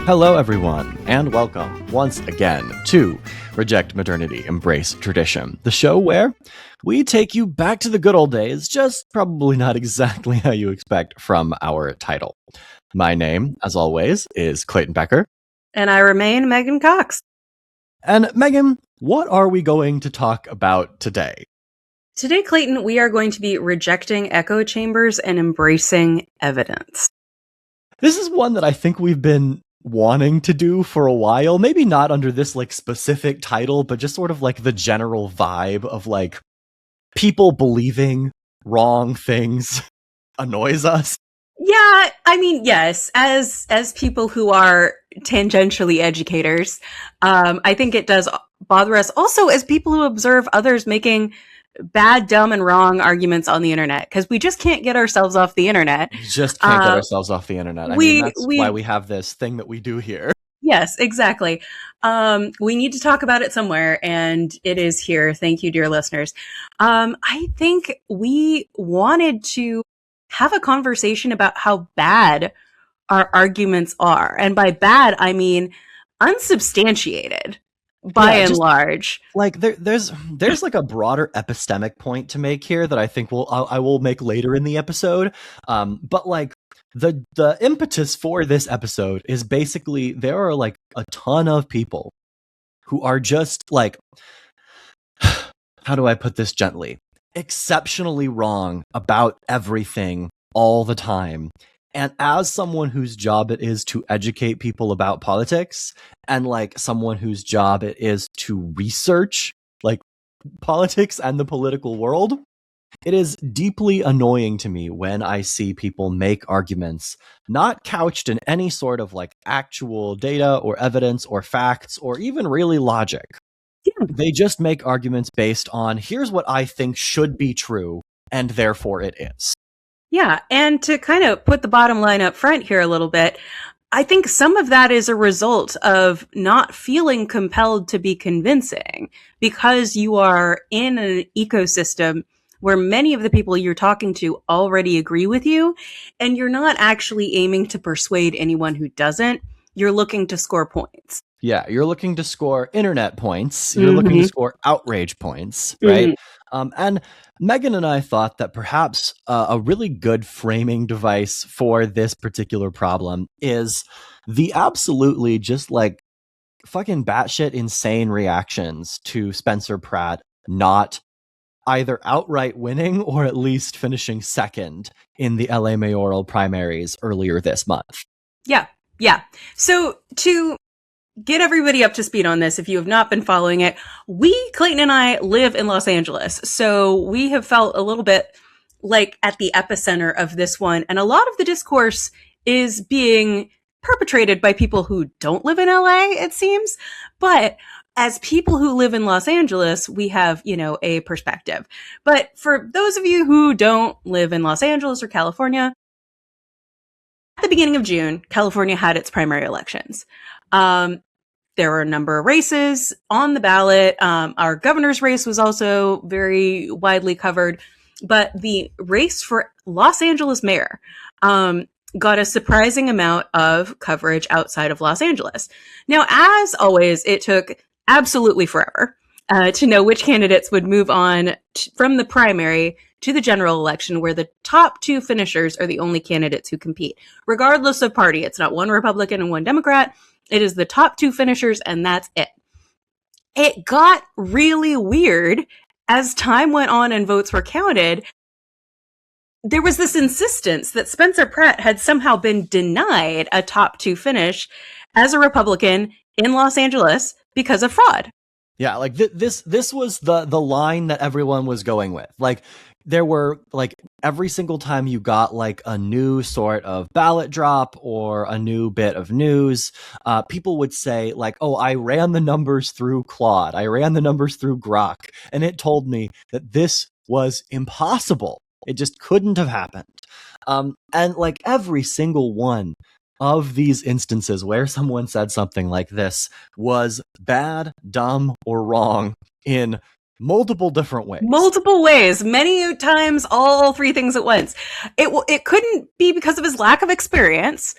Hello, everyone, and welcome once again to Reject Modernity, Embrace Tradition, the show where we take you back to the good old days, just probably not exactly how you expect from our title. My name, as always, is Clayton Becker. And I remain Megan Cox. And Megan, what are we going to talk about today? Today, Clayton, we are going to be rejecting echo chambers and embracing evidence. This is one that I think we've been wanting to do for a while, maybe not under this specific title, but just sort of the general vibe of people believing wrong things annoys us. Yeah, I mean, yes, as people who are tangentially educators, I think it does bother us also as people who observe others making bad, dumb, and wrong arguments on the internet, because we just can't get ourselves off the internet. We just can't get ourselves off the internet. I mean, that's why we have this thing that we do here. Yes, exactly. We need to talk about it somewhere, and it is here. Thank you, dear listeners. I think we wanted to have a conversation about how bad our arguments are. And by bad, I mean unsubstantiated. By and large, there's a broader epistemic point to make here that I think I will make later in the episode. But the impetus for this episode is basically there are a ton of people who are just how do I put this gently? Exceptionally wrong about everything all the time. And as someone whose job it is to educate people about politics, and someone whose job it is to research politics and the political world, it is deeply annoying to me when I see people make arguments not couched in any sort of actual data or evidence or facts or even really logic. Yeah. They just make arguments based on here's what I think should be true, and therefore it is. Yeah, and to kind of put the bottom line up front here a little bit, I think some of that is a result of not feeling compelled to be convincing, because you are in an ecosystem where many of the people you're talking to already agree with you, and you're not actually aiming to persuade anyone who doesn't. You're looking to score points. Yeah, you're looking to score internet points. You're looking to score outrage points, right? And Megan and I thought that perhaps a really good framing device for this particular problem is the absolutely just fucking batshit insane reactions to Spencer Pratt not either outright winning or at least finishing second in the LA mayoral primaries earlier this month. Yeah. So to get everybody up to speed on this, if you have not been following it, Clayton and I live in Los Angeles. So we have felt a little bit at the epicenter of this one. And a lot of the discourse is being perpetrated by people who don't live in LA, it seems. But as people who live in Los Angeles, we have, a perspective. But for those of you who don't live in Los Angeles or California, at the beginning of June, California had its primary elections. There were a number of races on the ballot. Our governor's race was also very widely covered. But the race for Los Angeles mayor got a surprising amount of coverage outside of Los Angeles. Now, as always, it took absolutely forever to know which candidates would move on from the primary to the general election, where the top two finishers are the only candidates who compete, regardless of party. It's not one Republican and one Democrat. It is the top two finishers, and that's it. It got really weird as time went on and votes were counted. There was this insistence that Spencer Pratt had somehow been denied a top two finish as a Republican in Los Angeles because of fraud. Yeah, this was the line that everyone was going with. There were every single time you got a new sort of ballot drop or a new bit of news, people would say oh, I ran the numbers through Claude. I ran the numbers through Grok, and it told me that this was impossible. It just couldn't have happened. And every single one of these instances where someone said something like this was bad, dumb, or wrong in multiple different ways. Multiple ways, many times, all three things at once. It couldn't be because of his lack of experience.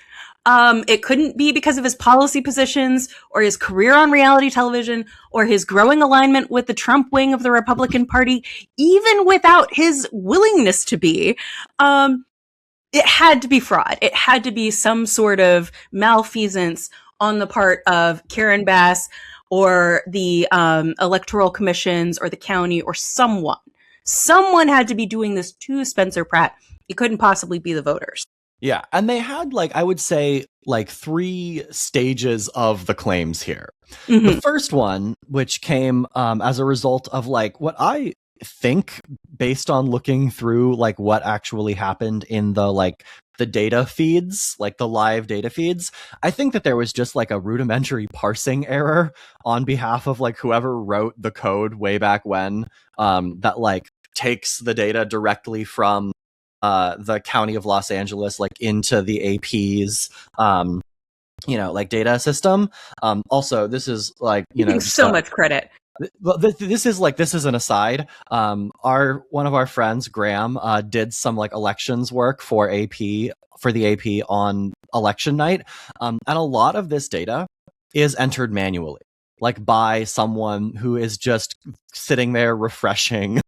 It couldn't be because of his policy positions or his career on reality television or his growing alignment with the Trump wing of the Republican Party, even without his willingness to be. It had to be fraud. It had to be some sort of malfeasance on the part of Karen Bass or the electoral commissions or the county or someone. Someone had to be doing this to Spencer Pratt. It couldn't possibly be the voters. Yeah, and they had, like, I would say, like, 3 stages of the claims here. Mm-hmm. The first one, which came as a result of, like, what I think, based on looking through, like, what actually happened in the data feeds, like the live data feeds, I think that there was just, like, a rudimentary parsing error on behalf of, like, whoever wrote the code way back when, that, like, takes the data directly from the County of Los Angeles, like, into the AP's, like, data system. Also, this is, like, so much credit. Well, this is an aside. One of our friends, Graham, did some, like, elections work for the AP on election night, and a lot of this data is entered manually, like, by someone who is just sitting there refreshing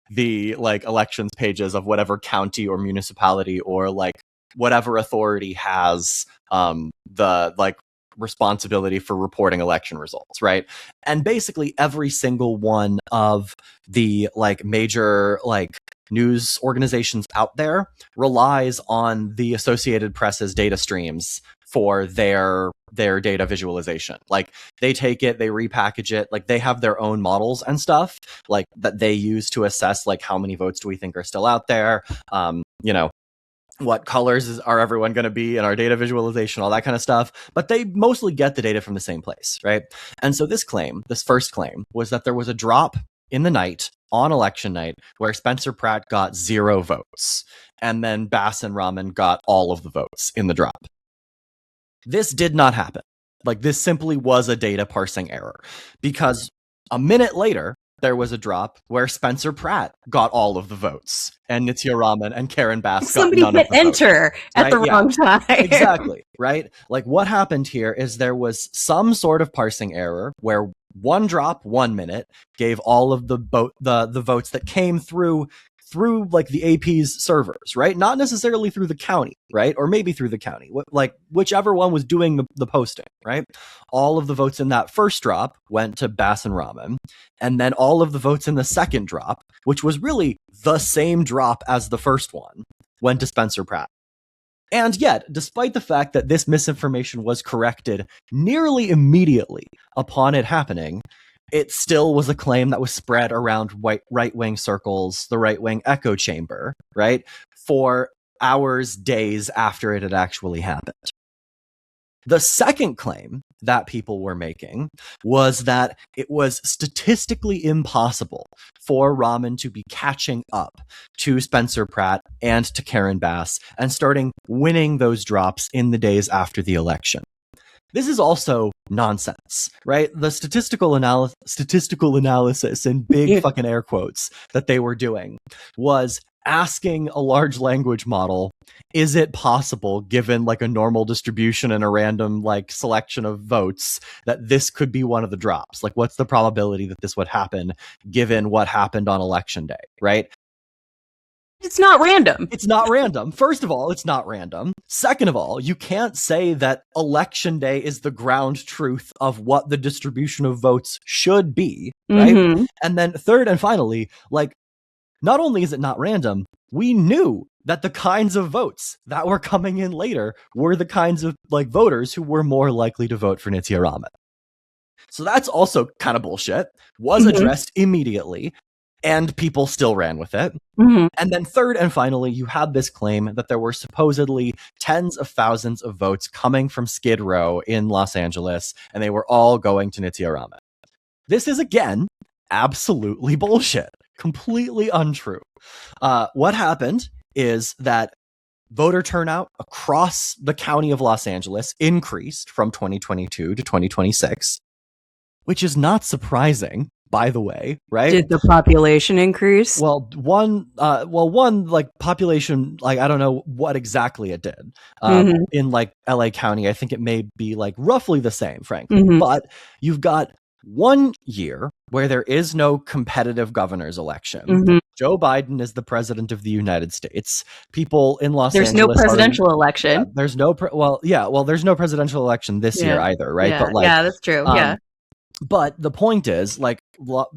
the, like, elections pages of whatever county or municipality or, like, whatever authority has the, like, responsibility for reporting election results, right? And basically every single one of the, like, major, like, news organizations out there relies on the Associated Press's data streams for their data visualization. Like, they take it, they repackage it, like, they have their own models and stuff, like, that they use to assess, like, how many votes do we think are still out there, what colors are everyone going to be in our data visualization, all that kind of stuff. But they mostly get the data from the same place, right? And so this first claim, was that there was a drop in the night on election night where Spencer Pratt got 0 votes, and then Bass and Rahman got all of the votes in the drop. This did not happen. Like, this simply was a data parsing error, because a minute later, there was a drop where Spencer Pratt got all of the votes, and Nitya Rahman and Karen Bass got none of the votes. Somebody hit enter at the wrong time. Exactly, right? Like, what happened here is there was some sort of parsing error where one drop, 1 minute, gave all of the votes that came through, like, the AP's servers, right? Not necessarily through the county, right? Or maybe through the county, like, whichever one was doing the posting, right? All of the votes in that first drop went to Bass and Rahman, and then all of the votes in the second drop, which was really the same drop as the first one, went to Spencer Pratt. And yet, despite the fact that this misinformation was corrected nearly immediately upon it happening, it still was a claim that was spread around right-wing circles, the right-wing echo chamber, right, for hours, days after it had actually happened. The second claim that people were making was that it was statistically impossible for Rahman to be catching up to Spencer Pratt and to Karen Bass and starting winning those drops in the days after the election. This is also nonsense, right? The statistical analysis in big fucking air quotes that they were doing was asking a large language model, is it possible, given, like, a normal distribution and a random, like, selection of votes, that this could be one of the drops? Like, what's the probability that this would happen given what happened on election day, right? It's not random. It's not random. First of all, it's not random. Second of all, you can't say that election day is the ground truth of what the distribution of votes should be, right? Mm-hmm. And then third and finally, like, not only is it not random, we knew that the kinds of votes that were coming in later were the kinds of, like, voters who were more likely to vote for Nitya Rahman. So that's also kind of bullshit. Was addressed immediately, and people still ran with it. Mm-hmm. And then third and finally, you had this claim that there were supposedly tens of thousands of votes coming from Skid Row in Los Angeles, and they were all going to Nitya Rahman. This is, again, absolutely bullshit. Completely untrue. What happened is that voter turnout across the county of Los Angeles increased from 2022 to 2026, which is not surprising by the way, right? Did the population increase? One, like population, like I don't know what exactly it did. In like LA County, I think it may be like roughly the same, frankly. But you've got 1 year where there is no competitive governor's election. Joe Biden is the president of the United States. People in Los There's Angeles. No presidential election. There's no, there's no presidential election this year either, right? Yeah, but like, that's true. But the point is, like,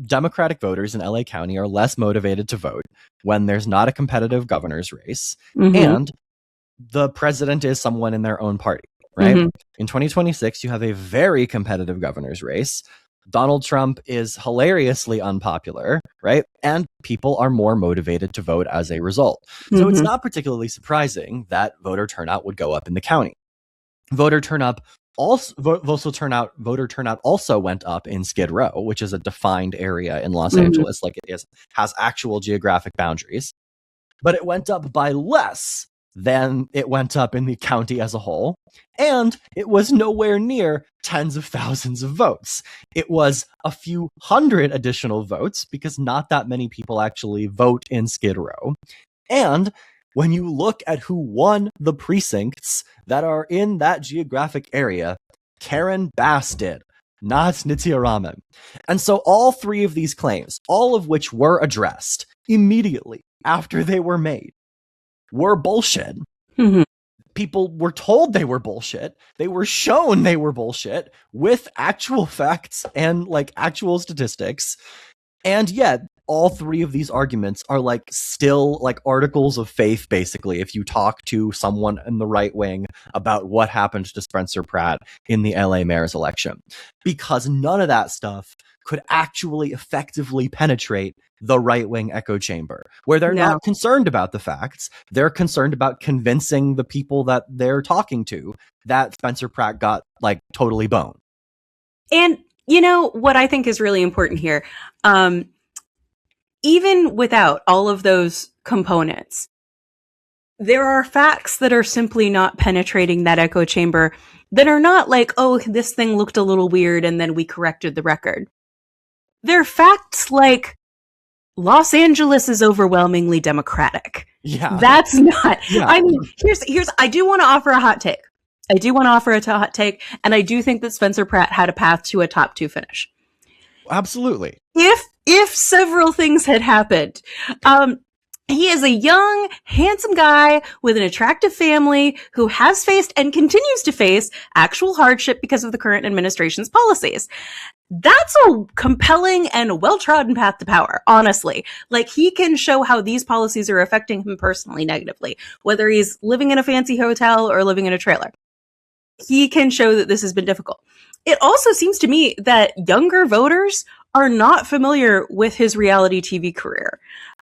Democratic voters in LA County are less motivated to vote when there's not a competitive governor's race and the president is someone in their own party, right? In 2026, you have a very competitive governor's race. Donald Trump is hilariously unpopular, right? And people are more motivated to vote as a result. So it's not particularly surprising that voter turnout would go up in the county. Voter turnout also went up in Skid Row, which is a defined area in Los Angeles, like it has actual geographic boundaries. But it went up by less than it went up in the county as a whole, and it was nowhere near tens of thousands of votes. It was a few hundred additional votes because not that many people actually vote in Skid Row. And when you look at who won the precincts that are in that geographic area, Karen Bass did, not Nitya Raman. And so all three of these claims, all of which were addressed immediately after they were made, were bullshit. People were told they were bullshit. They were shown they were bullshit with actual facts and like actual statistics. And yet, all three of these arguments are like still like articles of faith, basically, if you talk to someone in the right wing about what happened to Spencer Pratt in the LA mayor's election, because none of that stuff could actually effectively penetrate the right wing echo chamber, where they're not concerned about the facts. They're concerned about convincing the people that they're talking to that Spencer Pratt got like totally boned. And you know what I think is really important here? Even without all of those components, there are facts that are simply not penetrating that echo chamber, that are not like, oh, this thing looked a little weird and then we corrected the record. They're facts like Los Angeles is overwhelmingly Democratic. Yeah. That's not, I mean, here's, I do want to offer a hot take. Hot take, and I do think that Spencer Pratt had a path to a top 2 finish. Absolutely. If several things had happened, he is a young, handsome guy with an attractive family who has faced and continues to face actual hardship because of the current administration's policies. That's a compelling and well-trodden path to power, honestly. Like, he can show how these policies are affecting him personally negatively, whether he's living in a fancy hotel or living in a trailer. He can show that this has been difficult. It also seems to me that younger voters are not familiar with his reality TV career.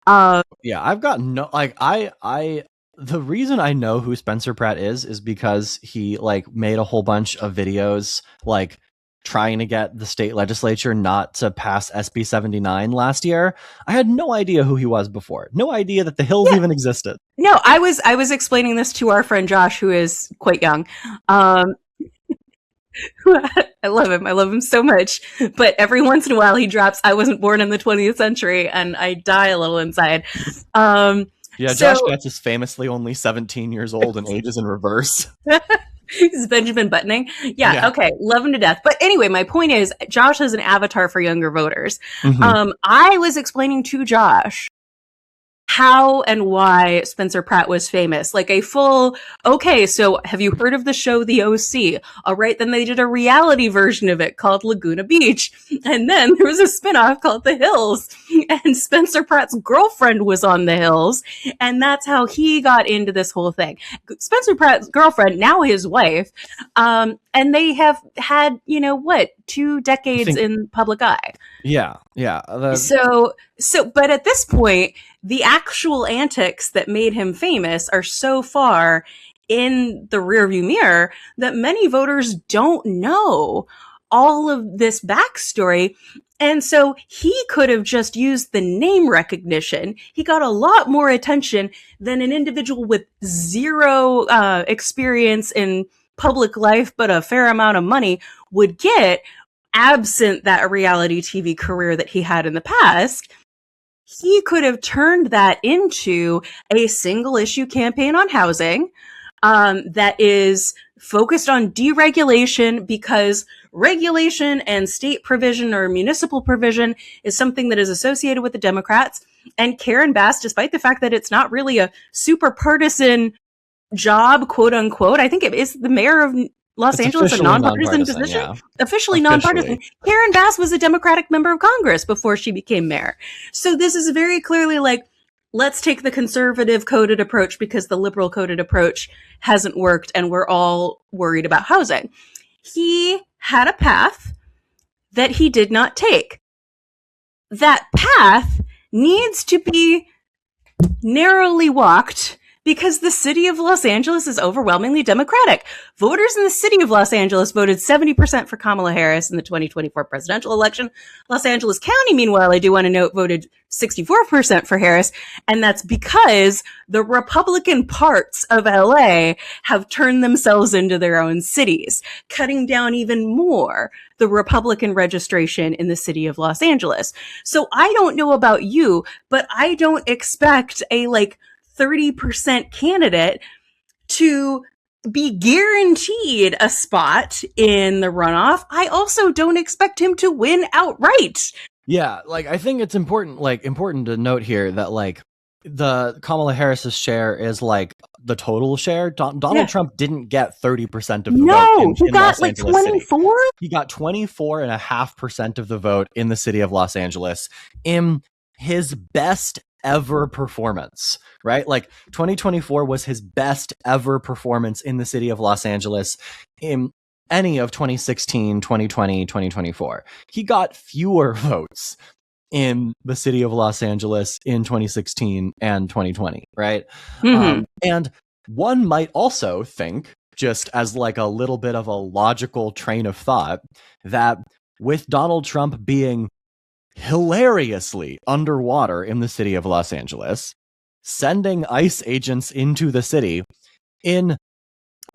I've got no, like, the reason I know who Spencer Pratt is because he like made a whole bunch of videos like trying to get the state legislature not to pass SB 79 last year. I had no idea who he was before. No idea that the Hills even existed. No, I was explaining this to our friend Josh, who is quite young. I love him. I love him so much. But every once in a while he drops, I wasn't born in the 20th century, and I die a little inside. Josh Getz is famously only 17 years old and ages in reverse. He's Benjamin Buttoning. Yeah, okay. Love him to death. But anyway, my point is, Josh is an avatar for younger voters. I was explaining to Josh how and why Spencer Pratt was famous. Like a full, okay, so have you heard of the show The OC? All right, then they did a reality version of it called Laguna Beach. And then there was a spinoff called The Hills. And Spencer Pratt's girlfriend was on The Hills. And that's how he got into this whole thing. Spencer Pratt's girlfriend, now his wife, and they have had, 2 decades in public eye. Yeah. So, but at this point, the actual antics that made him famous are so far in the rearview mirror that many voters don't know all of this backstory. And so he could have just used the name recognition. He got a lot more attention than an individual with zero experience in public life, but a fair amount of money would get absent that reality TV career that he had in the past, he could have turned that into a single issue campaign on housing that is focused on deregulation, because regulation and state provision or municipal provision is something that is associated with the Democrats. And Karen Bass, despite the fact that it's not really a super partisan job, quote unquote, I think it is the mayor of Los Angeles, a nonpartisan position. Yeah. Officially nonpartisan. Karen Bass was a Democratic member of Congress before she became mayor. So this is very clearly like, let's take the conservative coded approach because the liberal coded approach hasn't worked and we're all worried about housing. He had a path that he did not take. That path needs to be narrowly walked because the city of Los Angeles is overwhelmingly Democratic. Voters in the city of Los Angeles voted 70% for Kamala Harris in the 2024 presidential election. Los Angeles County, meanwhile, I do want to note, voted 64% for Harris. And that's because the Republican parts of LA have turned themselves into their own cities, cutting down even more the Republican registration in the city of Los Angeles. So I don't know about you, but I don't expect a 30% candidate to be guaranteed a spot in the runoff. I also don't expect him to win outright. Yeah, I think it's important to note here that the Kamala Harris's share is the total share. Donald Trump didn't get 30% of the vote. He got 24. He got 24.5% of the vote in the city of Los Angeles in his best ever performance, right? 2024 was his best ever performance in the city of Los Angeles in any of 2016, 2020, 2024. He got fewer votes in the city of Los Angeles in 2016 and 2020, right? Mm-hmm. And one might also think, just as a little bit of a logical train of thought, that with Donald Trump being hilariously underwater in the city of Los Angeles, sending ICE agents into the city in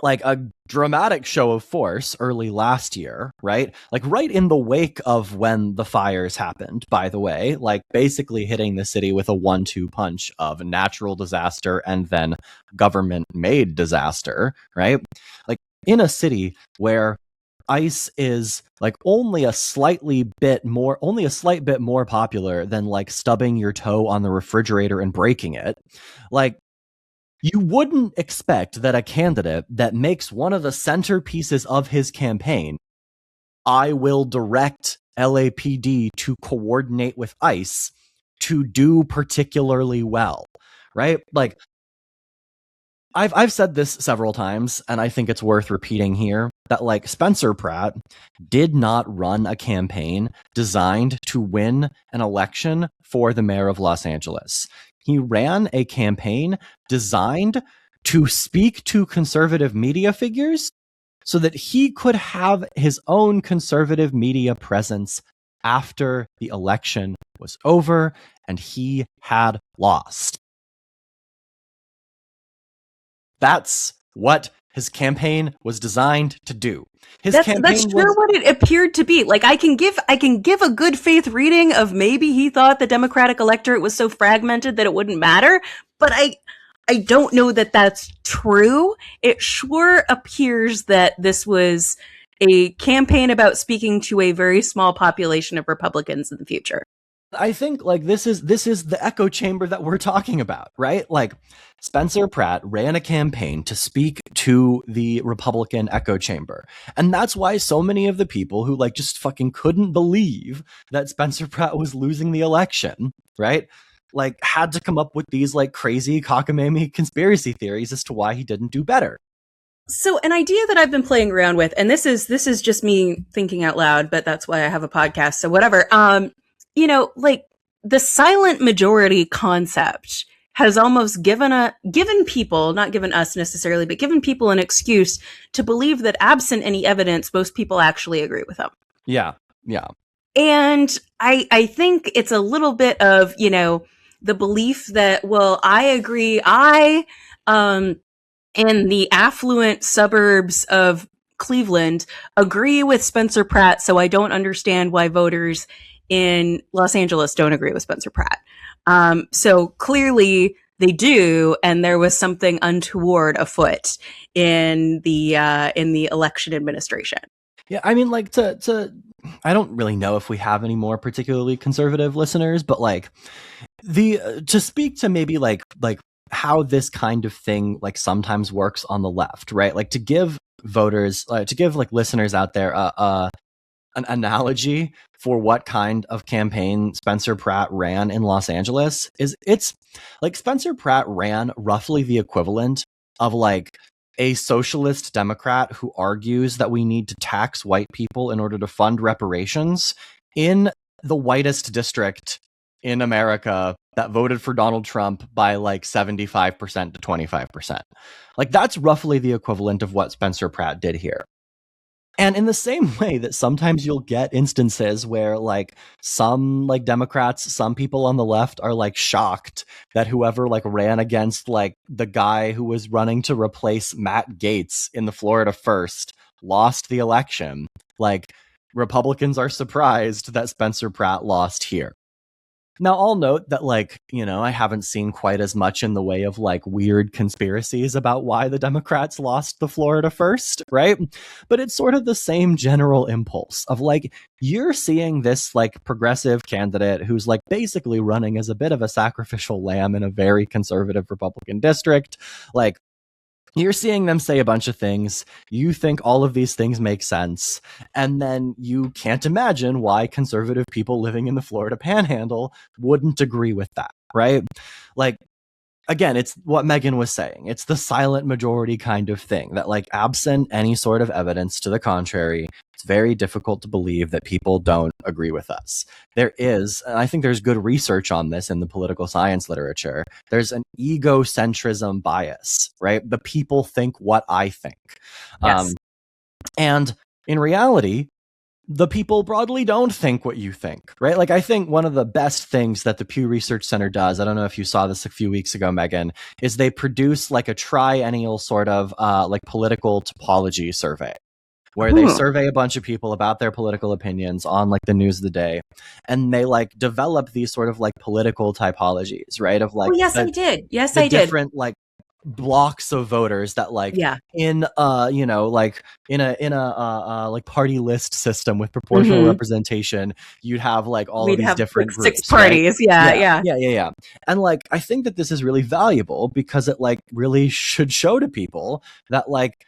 a dramatic show of force early last year, right? Right in the wake of when the fires happened, by the way, basically hitting the city with a 1-2 punch of natural disaster and then government-made disaster, right? In a city where ICE is only a slight bit more popular than stubbing your toe on the refrigerator and breaking it. You wouldn't expect that a candidate that makes one of the centerpieces of his campaign, I will direct LAPD to coordinate with ICE, to do particularly well, right? I've said this several times, and I think it's worth repeating here, that Spencer Pratt did not run a campaign designed to win an election for the mayor of Los Angeles. He ran a campaign designed to speak to conservative media figures so that he could have his own conservative media presence after the election was over and he had lost. That's what his campaign was designed to do. That's sure what it appeared to be. I can give a good faith reading of maybe he thought the Democratic electorate was so fragmented that it wouldn't matter, but I don't know that that's true. It sure appears that this was a campaign about speaking to a very small population of Republicans in the future. I think this is the echo chamber that we're talking about, right? Spencer Pratt ran a campaign to speak to the Republican echo chamber. And that's why so many of the people who just fucking couldn't believe that Spencer Pratt was losing the election, right? Had to come up with these crazy cockamamie conspiracy theories as to why he didn't do better. So an idea that I've been playing around with, and this is just me thinking out loud, but that's why I have a podcast. So whatever. The silent majority concept has almost given people, not given us necessarily, but given people an excuse to believe that absent any evidence, most people actually agree with them. Yeah. Yeah. And I think it's a little bit of, the belief that, well, I agree. In the affluent suburbs of Cleveland agree with Spencer Pratt, so I don't understand why voters in Los Angeles don't agree with Spencer Pratt. So clearly they do, and there was something untoward afoot in the election administration. Yeah, I mean, like to I don't really know if we have any more particularly conservative listeners, but like to speak to maybe like how this kind of thing like sometimes works on the left, right? Like to give voters, to give like listeners out there an analogy for what kind of campaign Spencer Pratt ran in Los Angeles is it's like Spencer Pratt ran roughly the equivalent of like a socialist Democrat who argues that we need to tax white people in order to fund reparations in the whitest district in America that voted for Donald Trump by like 75% to 25%. Like that's roughly the equivalent of what Spencer Pratt did here. And in the same way that sometimes you'll get instances where like some like Democrats, some people on the left are like shocked that whoever like ran against like the guy who was running to replace Matt Gaetz in the Florida first lost the election. Like Republicans are surprised that Spencer Pratt lost here. Now, I'll note that, like, you know, I haven't seen quite as much in the way of, like, weird conspiracies about why the Democrats lost the Florida first, right? But it's sort of the same general impulse of, like, you're seeing this, like, progressive candidate who's, like, basically running as a bit of a sacrificial lamb in a very conservative Republican district. Like, you're seeing them say a bunch of things. You think all of these things make sense. And then you can't imagine why conservative people living in the Florida Panhandle wouldn't agree with that, right? Like, again, it's what Megan was saying. It's the silent majority kind of thing that, like, absent any sort of evidence to the contrary, it's very difficult to believe that people don't agree with us. There is, and I think there's good research on this in the political science literature, there's an egocentrism bias, right? The people think what I think. Yes. And in reality, the people broadly don't think what you think, right? Like, I think one of the best things that the Pew Research Center does, I don't know if you saw this a few weeks ago, Megan, is they produce like a triennial sort of like political topology survey where they survey a bunch of people about their political opinions on like the news of the day. And they like develop these sort of like political typologies, right? Of like, oh, yes, I did. Yes, I did. Different like blocks of voters that like in you know like in a like party list system with proportional representation, you'd have like all of these different like groups, 6 parties, right? yeah. And like I think that this is really valuable because it like really should show to people that like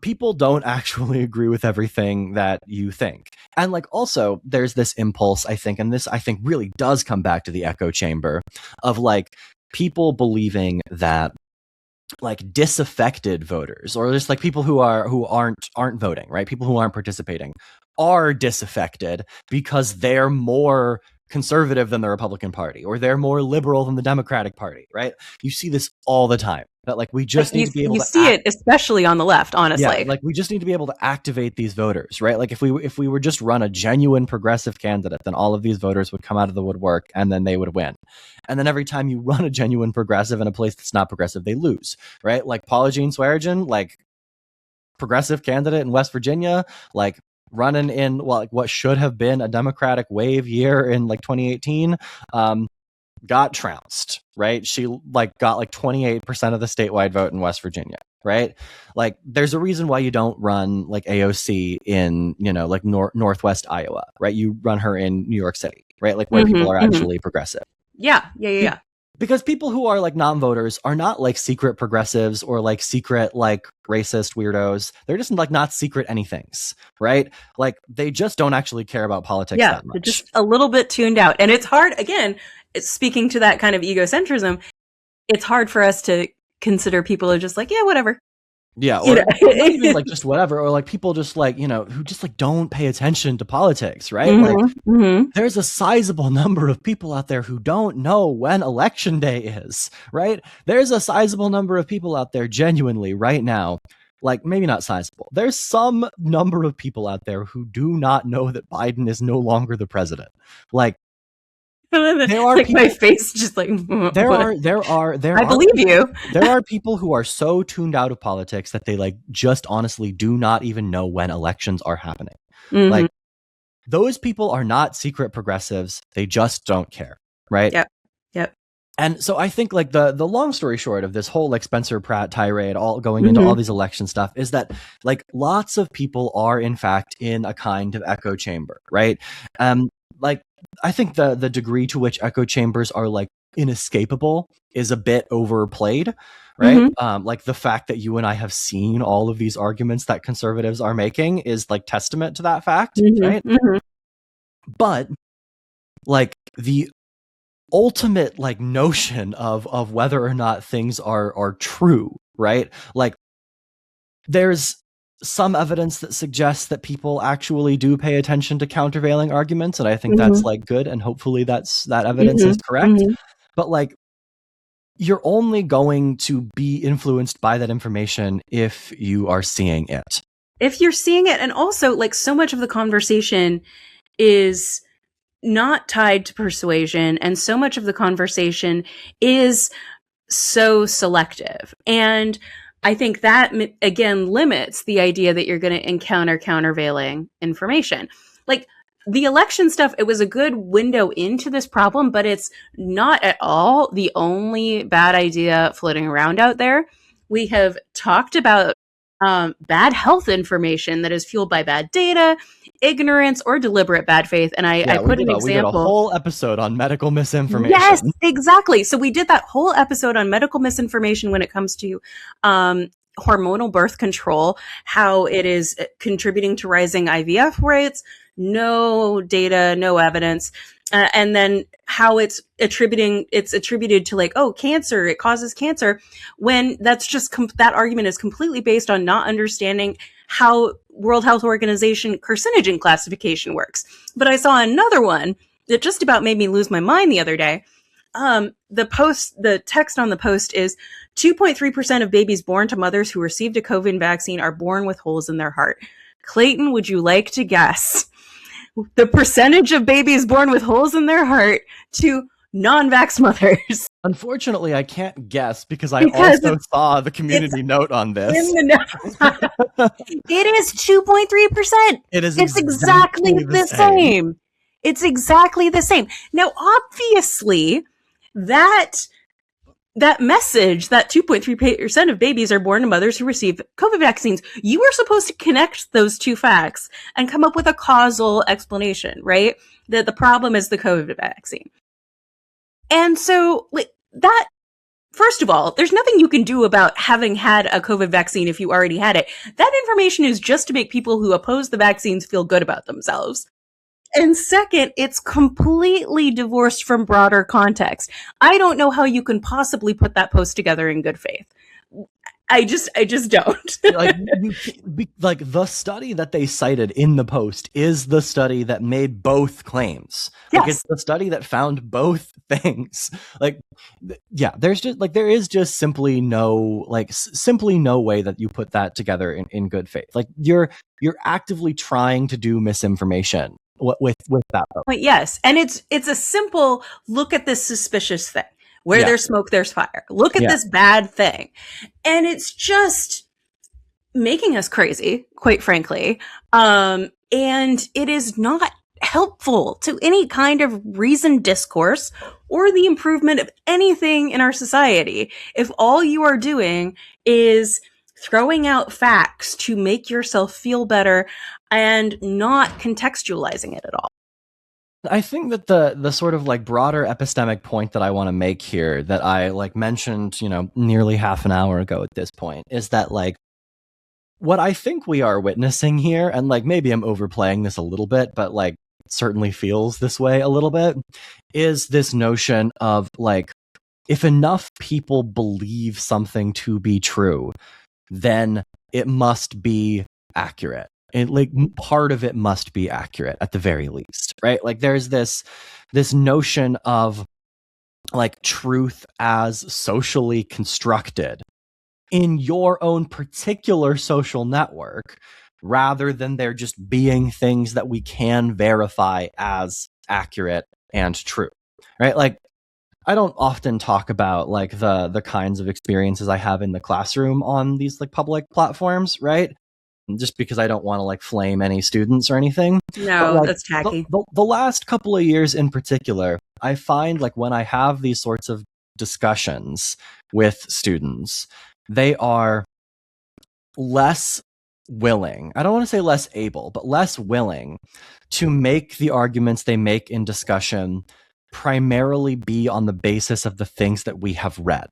people don't actually agree with everything that you think. And like also there's this impulse, I think, and this I think really does come back to the echo chamber of like people believing that like disaffected voters or just like people who aren't voting, right? People who aren't participating are disaffected because they're more conservative than the Republican Party or they're more liberal than the Democratic Party, right? You see this all the time. That like we just need to be able to see it especially on the left, honestly. Yeah, like we just need to be able to activate these voters, right? Like if we were just run a genuine progressive candidate, then all of these voters would come out of the woodwork and then they would win. And then every time you run a genuine progressive in a place that's not progressive, they lose, right? Like Paula Jean Swearengin, like progressive candidate in West Virginia, like running in what should have been a Democratic wave year in like 2018, got trounced, right? She like got like 28% of the statewide vote in West Virginia, right? Like there's a reason why you don't run like AOC in, you know, like Northwest Iowa, right? You run her in New York City, right? Like where people are actually progressive. Yeah. Because people who are like non-voters are not like secret progressives or like secret like racist weirdos. They're just like not secret anythings, right? Like they just don't actually care about politics that much. They're just a little bit tuned out. And it's hard, again, speaking to that kind of egocentrism, it's hard for us to consider people are just like, yeah, whatever. Yeah, or not even like just whatever, or like people just like, you know, who just like don't pay attention to politics, right? Like there's a sizable number of people out there who don't know when election day is, right? There's a sizable number of people out there genuinely right now, like maybe not sizable. There's some number of people out there who do not know that Biden is no longer the president. Like like people, my face just like there are I believe you. There are people who are so tuned out of politics that they like just honestly do not even know when elections are happening. Mm-hmm. Like those people are not secret progressives. They just don't care, right? Yep. And so I think like the long story short of this whole like Spencer Pratt tirade all going into all these election stuff is that like lots of people are in fact in a kind of echo chamber, right? Like I think the degree to which echo chambers are like inescapable is a bit overplayed, right? Like the fact that you and I have seen all of these arguments that conservatives are making is like testament to that fact, right? But like the ultimate like notion of whether or not things are true, right? Like there's some evidence that suggests that people actually do pay attention to countervailing arguments, and I think that's like good, and hopefully that evidence is correct. But like you're only going to be influenced by that information if you are seeing it. If you're seeing it, and also like so much of the conversation is not tied to persuasion, and so much of the conversation is so selective. And I think that, again, limits the idea that you're going to encounter countervailing information. Like the election stuff, it was a good window into this problem, but it's not at all the only bad idea floating around out there. We have talked about bad health information that is fueled by bad data, ignorance, or deliberate bad faith. And I put an example. We did a whole episode on medical misinformation. Yes, exactly. So we did that whole episode on medical misinformation when it comes to hormonal birth control, how it is contributing to rising IVF rates, no data, no evidence. And then how it's attributed to like, oh, cancer, it causes cancer, when that's just, that argument is completely based on not understanding how World Health Organization carcinogen classification works. But I saw another one that just about made me lose my mind the other day. The text on the post is 2.3% of babies born to mothers who received a COVID vaccine are born with holes in their heart. Clayton, would you like to guess the percentage of babies born with holes in their heart to non-vax mothers? Unfortunately, I can't guess because I also saw the community note on this. In the note. It is 2.3%. It's exactly the same. It's exactly the same. Now, obviously, that message, that 2.3% of babies are born to mothers who receive COVID vaccines, you were supposed to connect those two facts and come up with a causal explanation, right? That the problem is the COVID vaccine. And so like that, first of all, there's nothing you can do about having had a COVID vaccine if you already had it. That information is just to make people who oppose the vaccines feel good about themselves. And second, it's completely divorced from broader context. I don't know how you can possibly put that post together in good faith. I just don't. like the study that they cited in the post is the study that made both claims. Yes. Like it's the study that found both things. Like, yeah, there is just simply no way that you put that together in good faith. Like you're actively trying to do misinformation with that. Yes, and it's a simple look at this suspicious thing. Where there's smoke, there's fire. Look at this bad thing. And it's just making us crazy, quite frankly. And it is not helpful to any kind of reasoned discourse or the improvement of anything in our society if all you are doing is throwing out facts to make yourself feel better and not contextualizing it at all. I think that the sort of like broader epistemic point that I want to make here that I like mentioned, nearly half an hour ago at this point is that like what I think we are witnessing here, and like maybe I'm overplaying this a little bit, but like certainly feels this way a little bit, is this notion of like if enough people believe something to be true, then it must be accurate. And like part of it must be accurate at the very least, right? Like there's this notion of like truth as socially constructed in your own particular social network, rather than there just being things that we can verify as accurate and true, right? Like, I don't often talk about like the kinds of experiences I have in the classroom on these like public platforms, right? Just because I don't want to like flame any students or anything. But No, like that's tacky. the last couple of years in particular, I find like when I have these sorts of discussions with students, they are less willing. I don't want to say less able, but less willing to make the arguments they make in discussion primarily be on the basis of the things that we have read,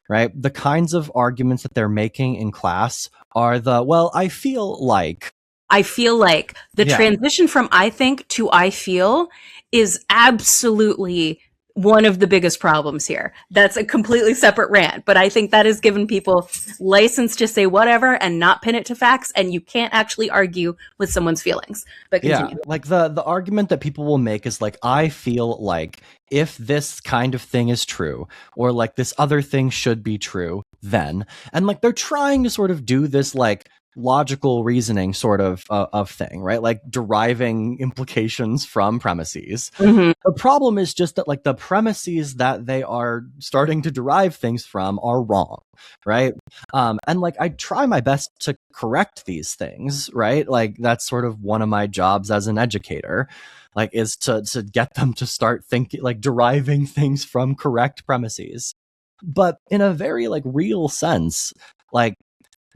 right? The kinds of arguments that they're making in class are well, I feel like. The transition from I think to I feel is absolutely one of the biggest problems here. That's a completely separate rant, but I think that has given people license to say whatever and not pin it to facts, and you can't actually argue with someone's feelings. But continue. Yeah, like the argument that people will make is like, I feel like if this kind of thing is true, or like this other thing should be true, then, and like they're trying to sort of do this like logical reasoning sort of thing, right? Like deriving implications from premises. Mm-hmm. The problem is just that like the premises that they are starting to derive things from are wrong, right? And like I try my best to correct these things, right? Like that's sort of one of my jobs as an educator, like is to get them to start thinking, like deriving things from correct premises. But in a very like real sense, like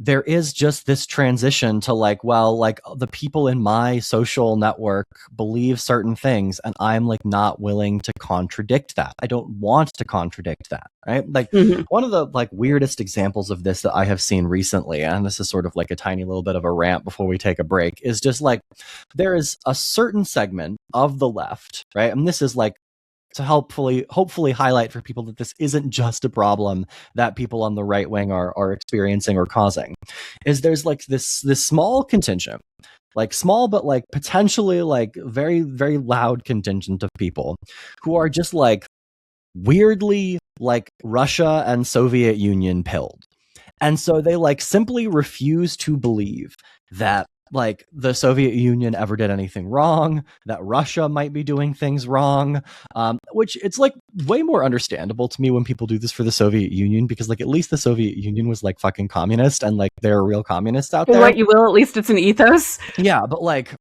there is just this transition to like, well, like the people in my social network believe certain things and I'm like not willing to contradict that. I don't want to contradict that, right? Like one of the like weirdest examples of this that I have seen recently, and this is sort of like a tiny little bit of a rant before we take a break, is just like there is a certain segment of the left, right? And this is like to hopefully highlight for people that this isn't just a problem that people on the right wing are experiencing or causing, is there's like this small contingent, like small but like potentially like very, very loud contingent of people who are just like weirdly like Russia and Soviet Union pilled. And so they like simply refuse to believe that like the Soviet Union ever did anything wrong, that Russia might be doing things wrong, which it's like way more understandable to me when people do this for the Soviet Union, because like at least the Soviet Union was like fucking communist and like there are real communists out there. What you will, at least it's an ethos. Yeah, but like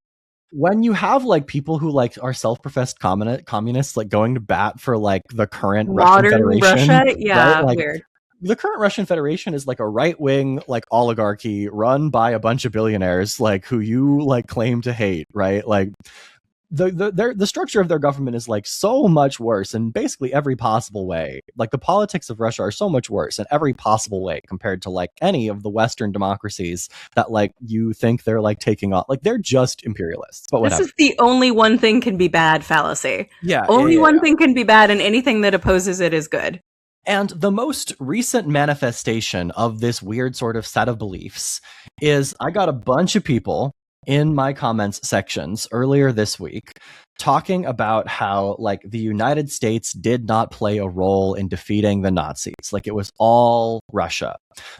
when you have like people who like are self-professed communists like going to bat for like the current Modern Russian Federation, Russia, yeah, right? Like, weird. The current Russian Federation is like a right-wing like oligarchy run by a bunch of billionaires like who you like claim to hate, right? Like the structure of their government is like so much worse in basically every possible way. Like the politics of Russia are so much worse in every possible way compared to like any of the Western democracies that like you think they're like taking off. Like they're just imperialists. But whatever. This is the only one thing can be bad fallacy. Yeah. Only one thing can be bad, and anything that opposes it is good. And the most recent manifestation of this weird sort of set of beliefs is I got a bunch of people in my comments sections earlier this week talking about how like the United States did not play a role in defeating the Nazis. Like it was all Russia.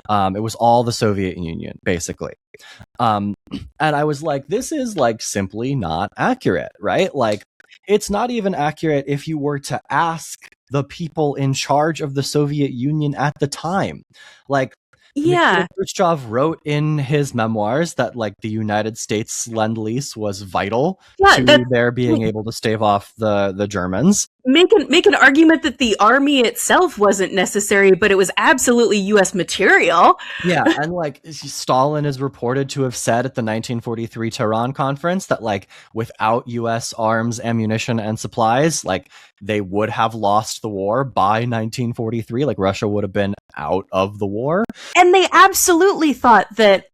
It was all the Soviet Union, basically. And I was like, this is like simply not accurate, right? Like it's not even accurate if you were to ask the people in charge of the Soviet Union at the time. Like, yeah, Khrushchev wrote in his memoirs that like the United States Lend-Lease was vital to their being able to stave off the Germans. Make an argument that the army itself wasn't necessary, but it was absolutely U.S. material. Yeah, and like Stalin is reported to have said at the 1943 Tehran conference that like without U.S. arms, ammunition, and supplies, like they would have lost the war by 1943. Like Russia would have been out of the war. And they absolutely thought that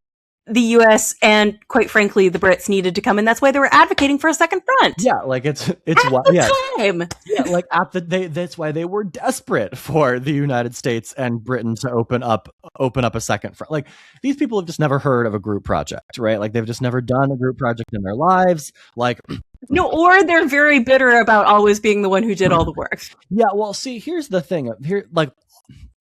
the U.S. and, quite frankly, the Brits needed to come in. That's why they were advocating for a second front. Yeah, like it's at the time. Yeah, like that's why they were desperate for the United States and Britain to open up a second front. Like these people have just never heard of a group project, right? Like they've just never done a group project in their lives. Like no, or they're very bitter about always being the one who did all the work. Yeah, well, see, here's the thing. Here, like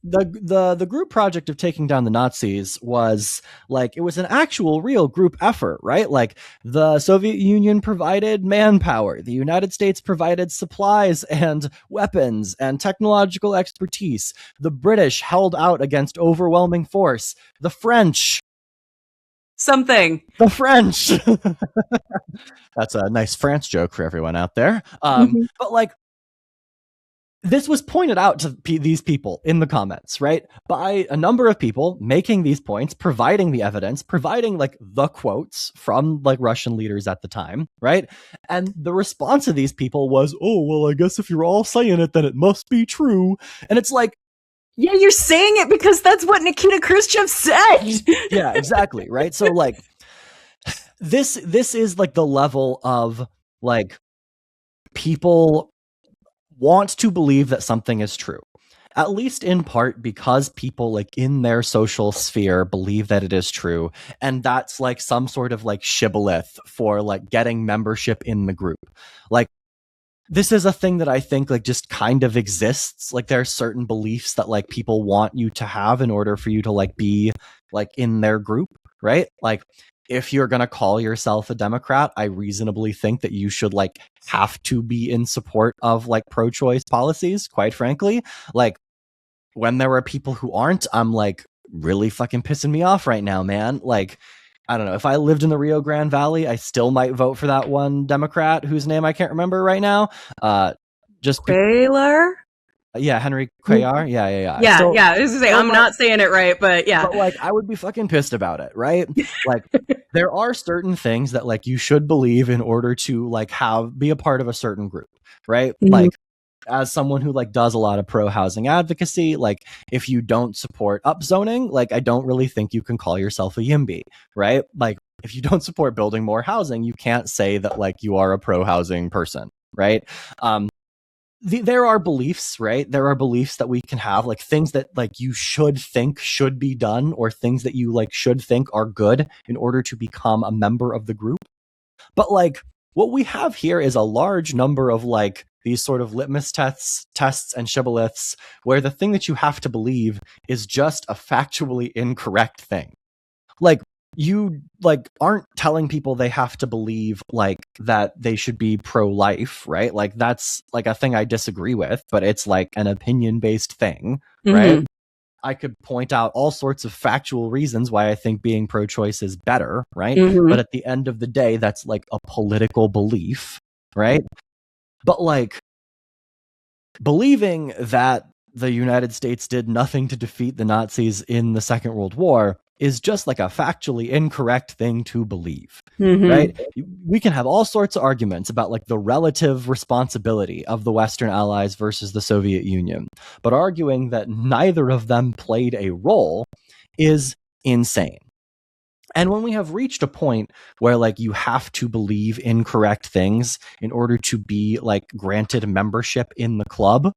the group project of taking down the Nazis was like, it was an actual real group effort, right? Like the Soviet Union provided manpower, the United States provided supplies and weapons and technological expertise. The British held out against overwhelming force. The French. The French. That's a nice France joke for everyone out there. But like, this was pointed out to these people in the comments, right? By a number of people making these points, providing the evidence, providing like the quotes from like Russian leaders at the time, right? And the response of these people was, oh, well, I guess if you're all saying it, then it must be true. And it's like, yeah, you're saying it because that's what Nikita Khrushchev said. Yeah, exactly, right? So like, this is like the level of like, people want to believe that something is true, at least in part because people like in their social sphere believe that it is true, and that's like some sort of like shibboleth for like getting membership in the group. Like, this is a thing that I think like just kind of exists. Like, there are certain beliefs that like people want you to have in order for you to like be like in their group, right? Like, if you're going to call yourself a Democrat, I reasonably think that you should like have to be in support of like pro-choice policies, quite frankly. Like, when there are people who aren't, I'm like, really fucking pissing me off right now, man. Like, I don't know, if I lived in the Rio Grande Valley, I still might vote for that one Democrat whose name I can't remember right now. Cuellar? Yeah, Henry Cuellar. Yeah. Yeah. I was gonna say, I'm not saying it right, but yeah. But like, I would be fucking pissed about it, right? Like, there are certain things that like you should believe in order to like be a part of a certain group, right? Mm-hmm. Like, as someone who like does a lot of pro housing advocacy, like if you don't support upzoning, like I don't really think you can call yourself a YIMBY, right? Like, if you don't support building more housing, you can't say that like you are a pro housing person, right? There are beliefs, right? There are beliefs that we can have, like things that like you should think should be done, or things that you like should think are good in order to become a member of the group. But like, what we have here is a large number of like these sort of litmus tests and shibboleths, where the thing that you have to believe is just a factually incorrect thing. Like, you like aren't telling people they have to believe like that they should be pro-life, right? Like, that's like a thing I disagree with, but it's like an opinion-based thing, right? Mm-hmm. I could point out all sorts of factual reasons why I think being pro-choice is better, right? Mm-hmm. But at the end of the day, that's like a political belief, right? But like, believing that the United States did nothing to defeat the Nazis in the Second World War is just like a factually incorrect thing to believe, mm-hmm. right? We can have all sorts of arguments about like the relative responsibility of the Western Allies versus the Soviet Union, but arguing that neither of them played a role is insane. And when we have reached a point where like you have to believe incorrect things in order to be like granted membership in the club,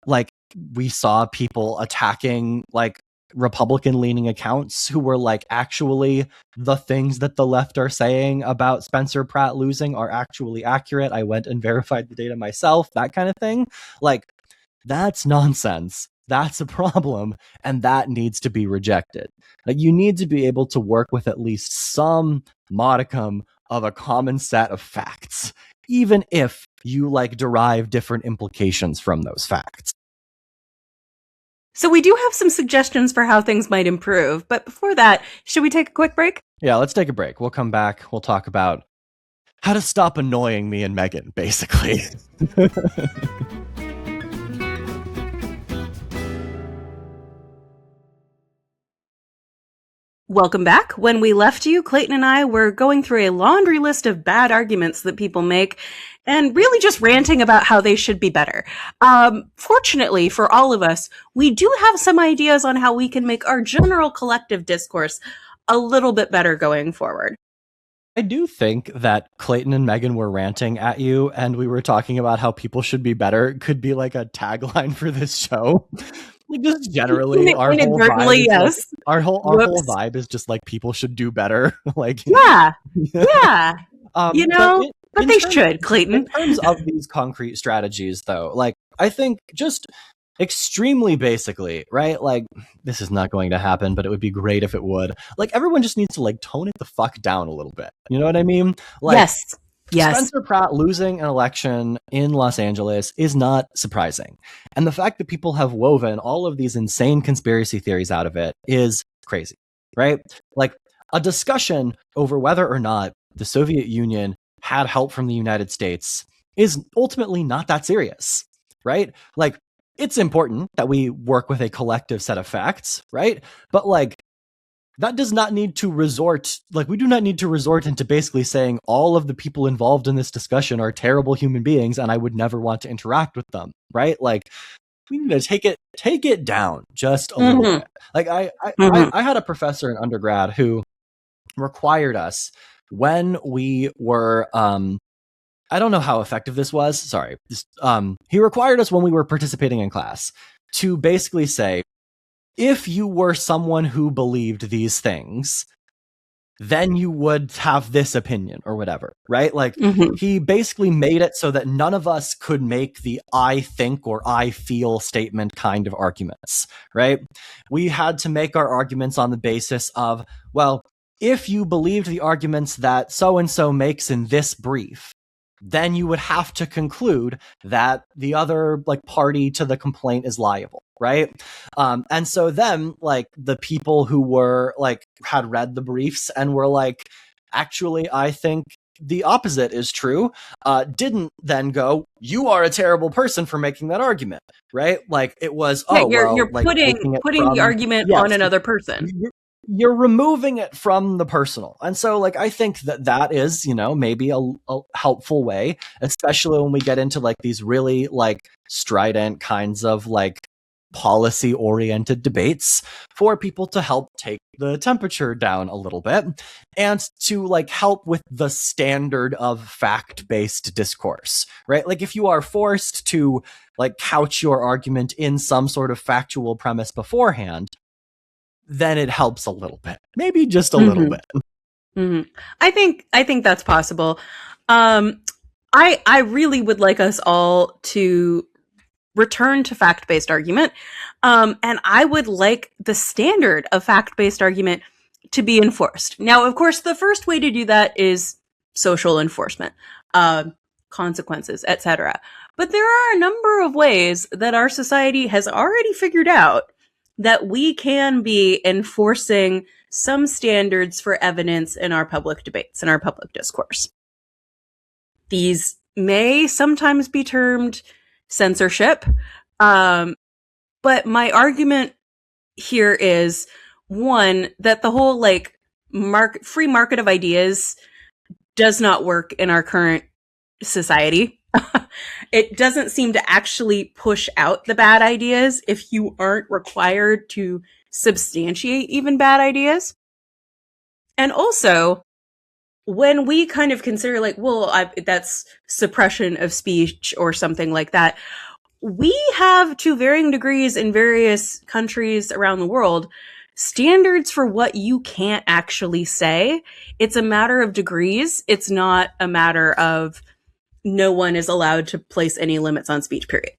like we saw people attacking like Republican leaning accounts who were like, actually the things that the left are saying about Spencer Pratt losing are actually accurate. I went and verified the data myself, that kind of thing. Like, that's nonsense. That's a problem, and that needs to be rejected. Like, you need to be able to work with at least some modicum of a common set of facts, even if you like derive different implications from those facts. So we do have some suggestions for how things might improve, but before that, should we take a quick break? Yeah, let's take a break. We'll come back. We'll talk about how to stop annoying me and Megan, basically. Welcome back. When we left you, Clayton and I were going through a laundry list of bad arguments that people make and really just ranting about how they should be better. Fortunately for all of us, we do have some ideas on how we can make our general collective discourse a little bit better going forward. I do think that Clayton and Megan were ranting at you, and we were talking about how people should be better. It could be like a tagline for this show. Like, just generally, our whole vibe, yes. Like, our whole vibe is just like people should do better. Like, yeah. You know, but they should, Clayton. In terms of these concrete strategies, though, like, I think just extremely basically, right? Like, this is not going to happen, but it would be great if it would. Like, everyone just needs to like tone it the fuck down a little bit. You know what I mean? Like, Yes. Yes. Spencer Pratt losing an election in Los Angeles is not surprising. And the fact that people have woven all of these insane conspiracy theories out of it is crazy, right? Like, a discussion over whether or not the Soviet Union had help from the United States is ultimately not that serious, right? Like, it's important that we work with a collective set of facts, right? But like, that does not need to resort, like, we do not need to resort into basically saying all of the people involved in this discussion are terrible human beings and I would never want to interact with them, right? Like, we need to take it down just a little bit. Like, I had a professor in undergrad who required us when we were, I don't know how effective this was. Sorry. He required us when we were participating in class to basically say, if you were someone who believed these things, then you would have this opinion or whatever, right? Like, he basically made it so that none of us could make the I think or I feel statement kind of arguments, right? We had to make our arguments on the basis of, well, if you believed the arguments that so-and-so makes in this brief, then you would have to conclude that the other like party to the complaint is liable, right? And so then like the people who were like had read the briefs and were like, actually, I think the opposite is true, didn't then go, you are a terrible person for making that argument, right? Like, it was, you're like, putting the argument on another person. You're removing it from the personal. And so like, I think that is, you know, maybe a helpful way, especially when we get into like these really like strident kinds of like policy oriented debates, for people to help take the temperature down a little bit and to like help with the standard of fact-based discourse, right? Like, if you are forced to like couch your argument in some sort of factual premise beforehand, then it helps a little bit, maybe just a little bit. I think that's possible. I really would like us all to return to fact-based argument, and I would like the standard of fact-based argument to be enforced. Now, of course, the first way to do that is social enforcement, consequences, etc. But there are a number of ways that our society has already figured out that we can be enforcing some standards for evidence in our public debates, in our public discourse. These may sometimes be termed censorship, but my argument here is, one, that the whole like free market of ideas does not work in our current society. It doesn't seem to actually push out the bad ideas if you aren't required to substantiate even bad ideas. And also, when we kind of consider like, well, that's suppression of speech or something like that, we have, to varying degrees in various countries around the world, standards for what you can't actually say. It's a matter of degrees. It's not a matter of no one is allowed to place any limits on speech, period.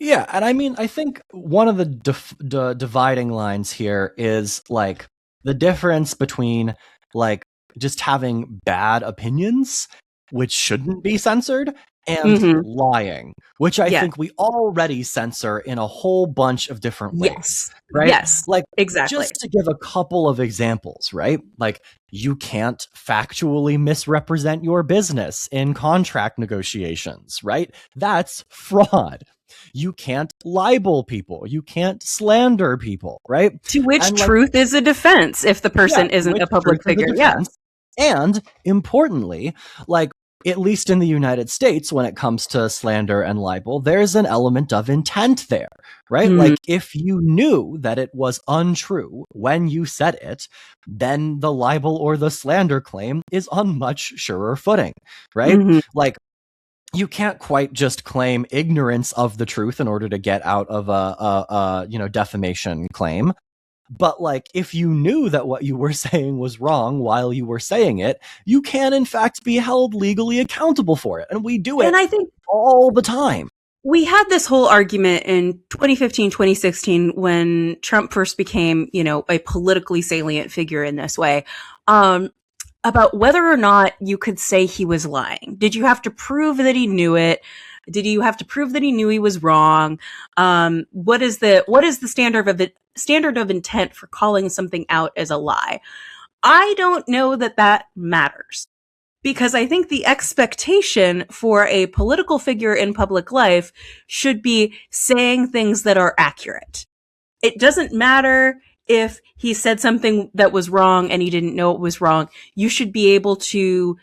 Yeah, and I mean, I think one of the dividing lines here is like the difference between like just having bad opinions, which shouldn't be censored, and lying, which I think we already censor in a whole bunch of different ways. Yes. Right? Yes. Like, exactly. Just to give a couple of examples, right? Like, you can't factually misrepresent your business in contract negotiations, right? That's fraud. You can't libel people. You can't slander people, right? To which truth is a defense if the person isn't a public figure. Yeah. And importantly, like, at least in the United States, when it comes to slander and libel, there's an element of intent there, right? Like, if you knew that it was untrue when you said it, then the libel or the slander claim is on much surer footing, right? Like, you can't quite just claim ignorance of the truth in order to get out of a defamation claim. But like, if you knew that what you were saying was wrong while you were saying it, you can in fact be held legally accountable for it. And we do it, and I think all the time. we had this whole argument in 2015, 2016 when Trump first became, a politically salient figure in this way, about whether or not you could say he was lying. Did you have to prove that he knew it? Did you have to prove that he knew he was wrong? What is the standard of intent for calling something out as a lie? I don't know that matters. Because I think the expectation for a political figure in public life should be saying things that are accurate. It doesn't matter if he said something that was wrong and he didn't know it was wrong. You should be able to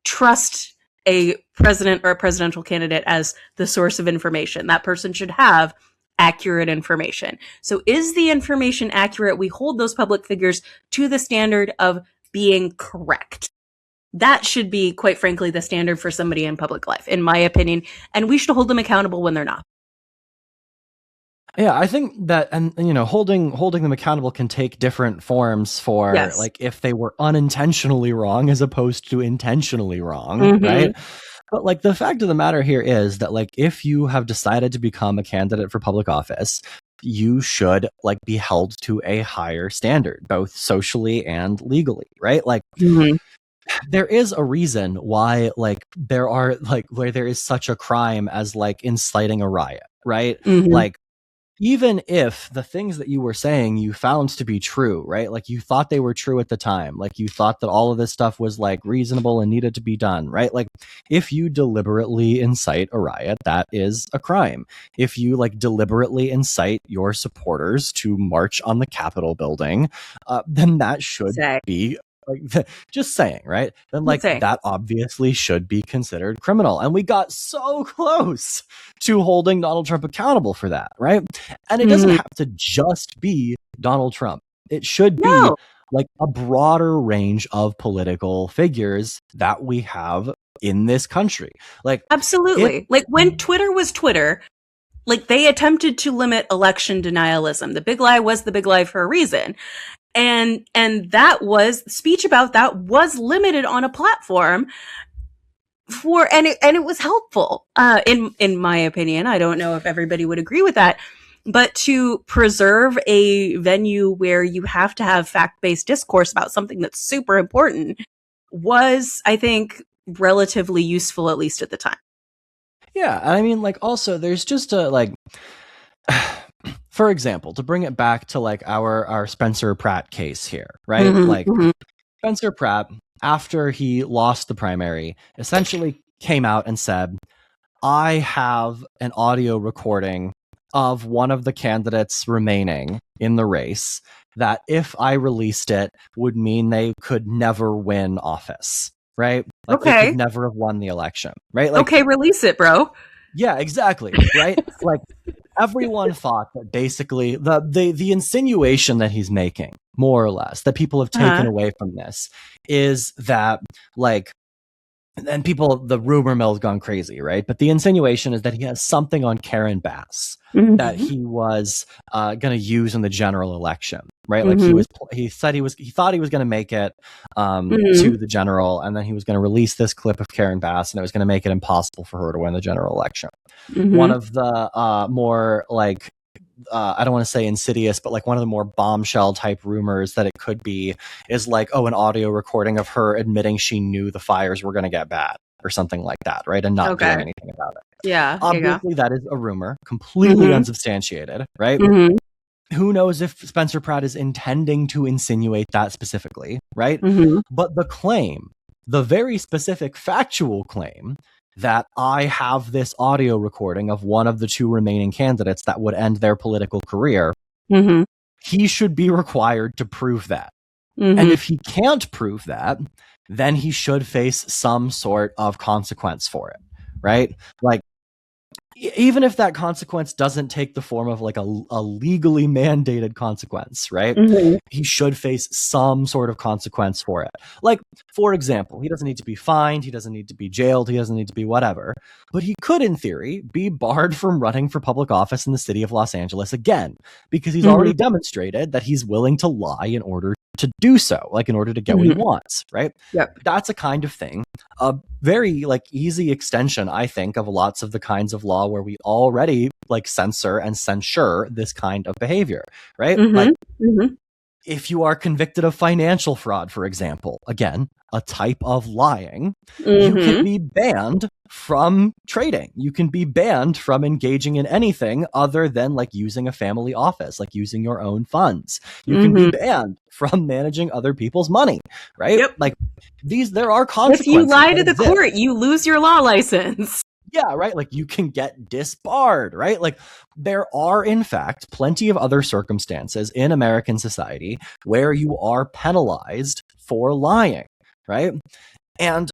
trust a president or a presidential candidate as the source of information. That person should have accurate information. So is the information accurate? We hold those public figures to the standard of being correct. That should be, quite frankly, the standard for somebody in public life, in my opinion. And we should hold them accountable when they're not. Yeah, I think that, and holding them accountable can take different forms for, Yes. like, if they were unintentionally wrong as opposed to intentionally wrong, Mhm. right? But, like, the fact of the matter here is that, like, if you have decided to become a candidate for public office, you should, like, be held to a higher standard, both socially and legally, right? Like, Mhm. there is a reason why, like, there are, like, where there is such a crime as, like, inciting a riot, right? Mhm. Like, even if the things that you were saying you found to be true, right? Like, you thought they were true at the time. Like, you thought that all of this stuff was, like, reasonable and needed to be done, right? Like, if you deliberately incite a riot, that is a crime. If you, like, deliberately incite your supporters to march on the Capitol building, then that should be, like, just saying, right? Then, like, that obviously should be considered criminal. And we got so close to holding Donald Trump accountable for that, right? And it doesn't have to just be Donald Trump. It should be like a broader range of political figures that we have in this country. Like, absolutely. Like, when Twitter was Twitter, like, they attempted to limit election denialism. The big lie was the big lie for a reason. And that was speech about that was limited on a platform and it was helpful, in my opinion. I don't know if everybody would agree with that, but to preserve a venue where you have to have fact-based discourse about something that's super important was, I think, relatively useful, at least at the time. Yeah. I mean, like, also there's just a, like, for example, to bring it back to, like, our Spencer Pratt case here, right? Mm-hmm, like, mm-hmm. Spencer Pratt, after he lost the primary, essentially came out and said, I have an audio recording of one of the candidates remaining in the race that, if I released it, would mean they could never win office, right? Like, they could never have won the election, right? Like, okay, release it, bro. Yeah, exactly, right? Like, everyone thought that basically the insinuation that he's making, more or less, that people have taken away from this is that, like, and the rumor mill's gone crazy, right? But the insinuation is that he has something on Karen Bass that he was going to use in the general election, right? Like, he thought he was going to make it to the general, and then he was going to release this clip of Karen Bass, and it was going to make it impossible for her to win the general election. One of the more, like, I don't want to say insidious, but, like, one of the more bombshell type rumors that it could be is, like, an audio recording of her admitting she knew the fires were going to get bad or something like that, right? And not doing anything about it. Yeah. Obviously, that is a rumor, completely unsubstantiated, right? Who knows if Spencer Pratt is intending to insinuate that specifically, right? But the claim, the very specific factual claim, that I have this audio recording of one of the two remaining candidates that would end their political career, he should be required to prove that. And if he can't prove that, then he should face some sort of consequence for it, right? Like, even if that consequence doesn't take the form of, like, a legally mandated consequence, right? He should face some sort of consequence for it. Like, for example, he doesn't need to be fined, he doesn't need to be jailed, he doesn't need to be whatever, but he could, in theory, be barred from running for public office in the city of Los Angeles again, because he's already demonstrated that he's willing to lie in order to do so, like in order to get what he wants, right? Yep. That's a kind of thing, a very like easy extension, I think, of lots of the kinds of law where we already like censor and censure this kind of behavior, right? Like if you are convicted of financial fraud, for example, again, a type of lying, you can be banned from trading. You can be banned from engaging in anything other than like using a family office, like using your own funds. You can be banned from managing other people's money, right? Yep. Like there are consequences. If you lie to the court, you lose your law license. Yeah, right. Like you can get disbarred, right? Like there are, in fact, plenty of other circumstances in American society where you are penalized for lying, right? And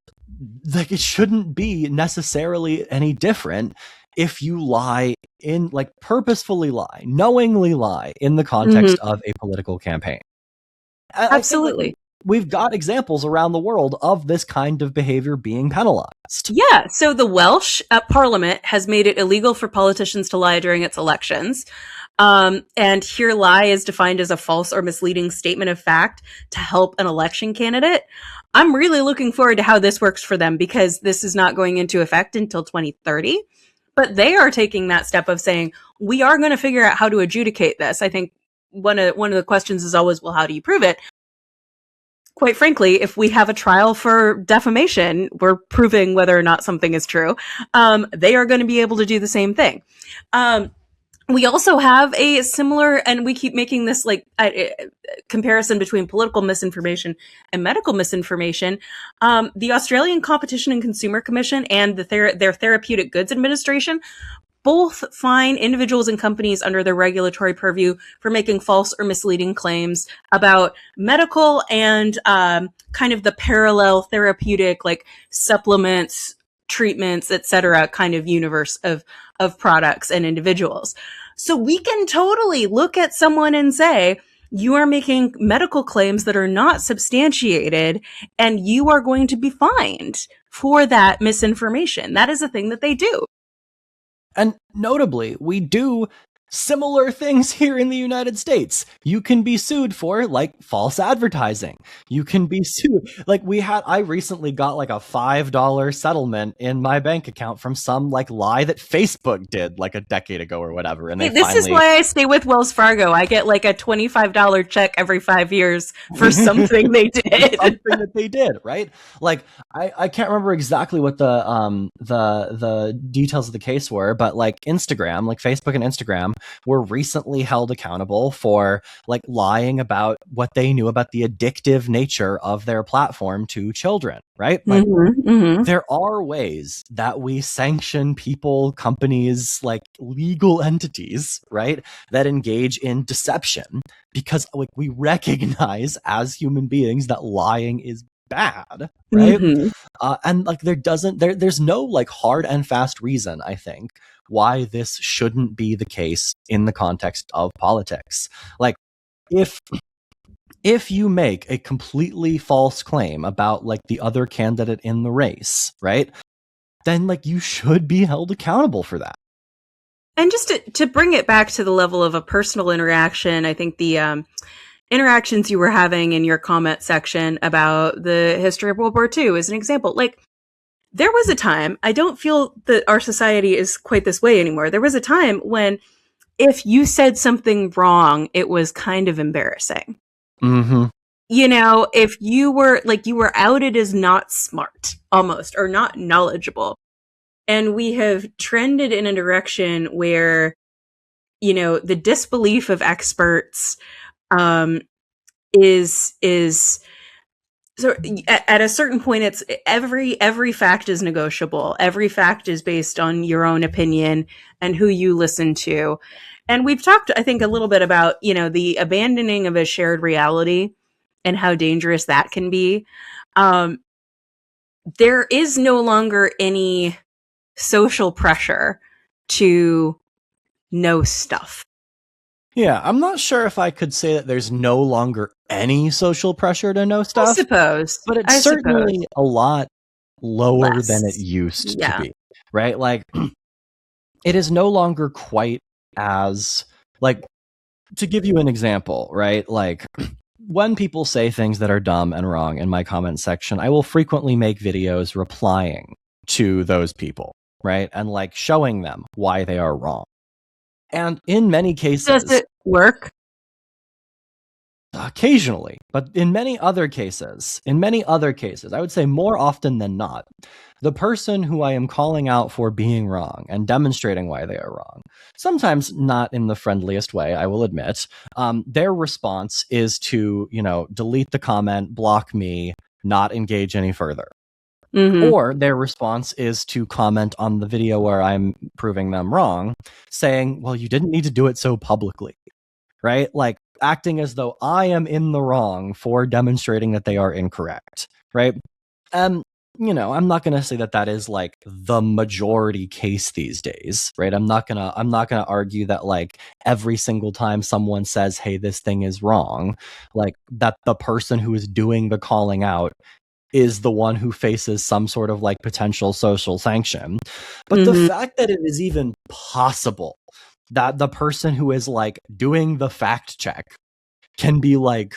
like it shouldn't be necessarily any different if you lie in like purposefully lie, knowingly lie in the context of a political campaign. Absolutely. We've got examples around the world of this kind of behavior being penalized. Yeah. So the Welsh Parliament has made it illegal for politicians to lie during its elections. And here lie is defined as a false or misleading statement of fact to help an election candidate. I'm really looking forward to how this works for them because this is not going into effect until 2030. But they are taking that step of saying, we are going to figure out how to adjudicate this. I think one of the questions is always, well, how do you prove it? Quite frankly, if we have a trial for defamation, we're proving whether or not something is true. They are going to be able to do the same thing. We also have a similar, and we keep making this like comparison between political misinformation and medical misinformation. The Australian Competition and Consumer Commission and their Therapeutic Goods Administration both fine individuals and companies under their regulatory purview for making false or misleading claims about medical and kind of the parallel therapeutic, like supplements, treatments, etc., kind of universe of products and individuals. So we can totally look at someone and say, you are making medical claims that are not substantiated, and you are going to be fined for that misinformation. That is a thing that they do. And notably, we do similar things here in the United States. You can be sued for like false advertising. You can be sued. Like I recently got like a $5 settlement in my bank account from some like lie that Facebook did like a decade ago or whatever. And this is why I stay with Wells Fargo. I get like a $25 check every 5 years for something they did. Something that they did, right? Like I can't remember exactly what the details of the case were, but like Instagram, like Facebook and Instagram were recently held accountable for like lying about what they knew about the addictive nature of their platform to children, right? Like there are ways that we sanction people, companies, like legal entities, right, that engage in deception because like we recognize as human beings that lying is bad, right? And like there's no like hard and fast reason, I think, why this shouldn't be the case in the context of politics. Like if you make a completely false claim about like the other candidate in the race, right, then like you should be held accountable for that. And just to bring it back to the level of a personal interaction, I think the interactions you were having in your comment section about the history of World War II is an example. Like, there was a time, I don't feel that our society is quite this way anymore. There was a time when if you said something wrong, it was kind of embarrassing. You know, if you were outed as not smart almost, or not knowledgeable. And we have trended in a direction where, you know, the disbelief of experts is so at a certain point, it's every fact is negotiable. Every fact is based on your own opinion and who you listen to. And we've talked, I think, a little bit about, you know, the abandoning of a shared reality and how dangerous that can be. There is no longer any social pressure to know stuff. Yeah, I'm not sure if I could say that there's no longer any social pressure to know stuff. I suppose. But it's certainly a lot lower than it used to be, right? Like, it is no longer quite as, like, to give you an example, right? Like, when people say things that are dumb and wrong in my comment section, I will frequently make videos replying to those people, right? And like showing them why they are wrong. And in many cases, Does it work? Occasionally, but in many other cases, I would say more often than not, the person who I am calling out for being wrong and demonstrating why they are wrong, sometimes not in the friendliest way, I will admit, their response is to, delete the comment, block me, not engage any further. Mm-hmm. Or their response is to comment on the video where I'm proving them wrong, saying, well, you didn't need to do it so publicly, right? Like acting as though I am in the wrong for demonstrating that they are incorrect, right? I'm not going to say that is like the majority case these days, right? I'm not going to argue that like every single time someone says, hey, this thing is wrong, like that the person who is doing the calling out is the one who faces some sort of like potential social sanction. But the fact that it is even possible that the person who is like doing the fact check can be like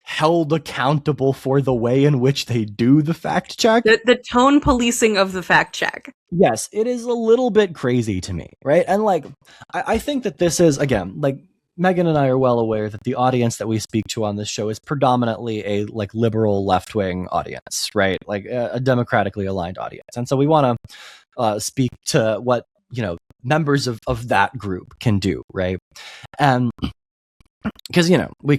held accountable for the way in which they do the fact check. The tone policing of the fact check. Yes, it is a little bit crazy to me, right? And like, I think that this is, again, like Megan and I are well aware that the audience that we speak to on this show is predominantly a like liberal left-wing audience, right? Like a democratically aligned audience. And so we want to speak to what, members of that group can do, right? And because, we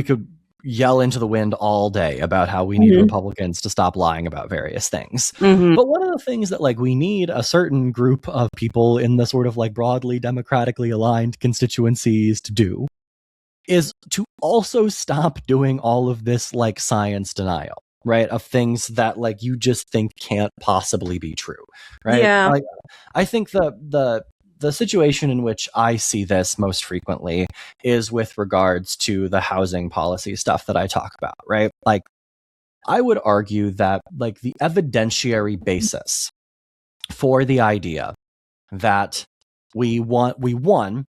could yell into the wind all day about how we need Republicans to stop lying about various things. But one of the things that like we need a certain group of people in the sort of like broadly democratically aligned constituencies to do is to also stop doing all of this like science denial, right? Of things that like you just think can't possibly be true, right? Yeah. Like, I think the situation in which I see this most frequently is with regards to the housing policy stuff that I talk about, right? Like, I would argue that like the evidentiary basis for the idea that we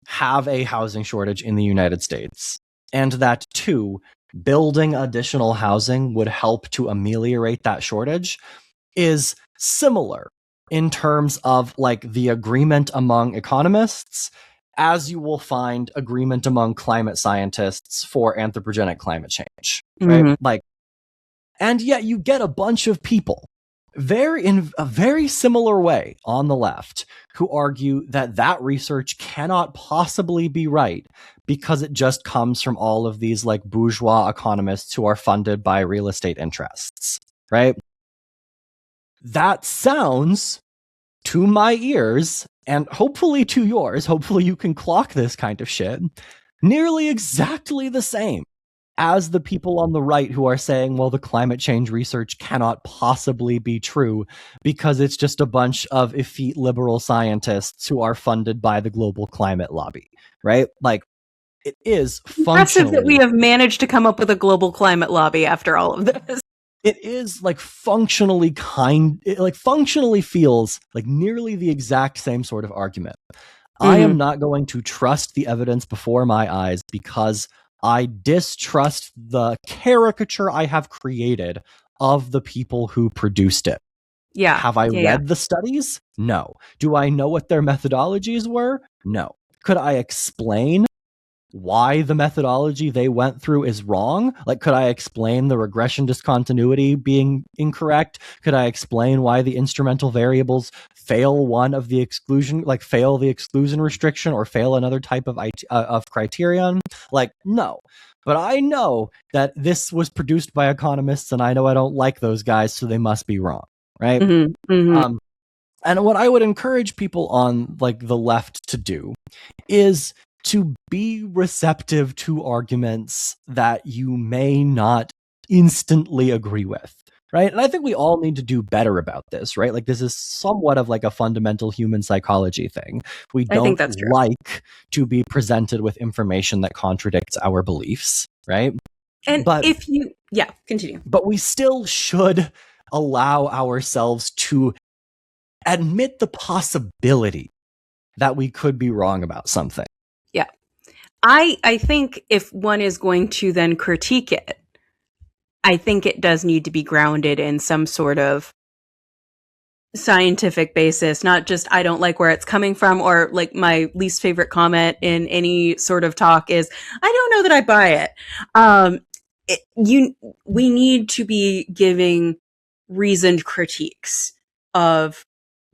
have a housing shortage in the United States, and that two, building additional housing would help to ameliorate that shortage is similar in terms of like the agreement among economists, as you will find agreement among climate scientists for anthropogenic climate change, right? Like, and yet you get a bunch of people in a very similar way on the left who argue that research cannot possibly be right because it just comes from all of these like bourgeois economists who are funded by real estate interests, right? That sounds, to my ears, and hopefully to yours, hopefully you can clock this kind of shit, nearly exactly the same as the people on the right who are saying, well, the climate change research cannot possibly be true because it's just a bunch of effete liberal scientists who are funded by the global climate lobby, right? Like, it is impressive that we have managed to come up with a global climate lobby after all of this. It is like functionally feels like nearly the exact same sort of argument. I am not going to trust the evidence before my eyes because I distrust the caricature I have created of the people who produced it. Yeah. Have I read the studies? No. Do I know what their methodologies were? No. Could I explain why the methodology they went through is wrong? Like, could I explain the regression discontinuity being incorrect? Could I explain why the instrumental variables fail the exclusion restriction or fail another type of criterion? Like, no. But I know that this was produced by economists, and I know I don't like those guys, so they must be wrong, right? And what I would encourage people on like the left to do is to be receptive to arguments that you may not instantly agree with, right? And I think we all need to do better about this, right? Like, this is somewhat of like a fundamental human psychology thing. We don't like to be presented with information that contradicts our beliefs, right? And continue. But we still should allow ourselves to admit the possibility that we could be wrong about something. Yeah. I think if one is going to then critique it, I think it does need to be grounded in some sort of scientific basis, not just I don't like where it's coming from, or like my least favorite comment in any sort of talk is I don't know that I buy it. We need to be giving reasoned critiques of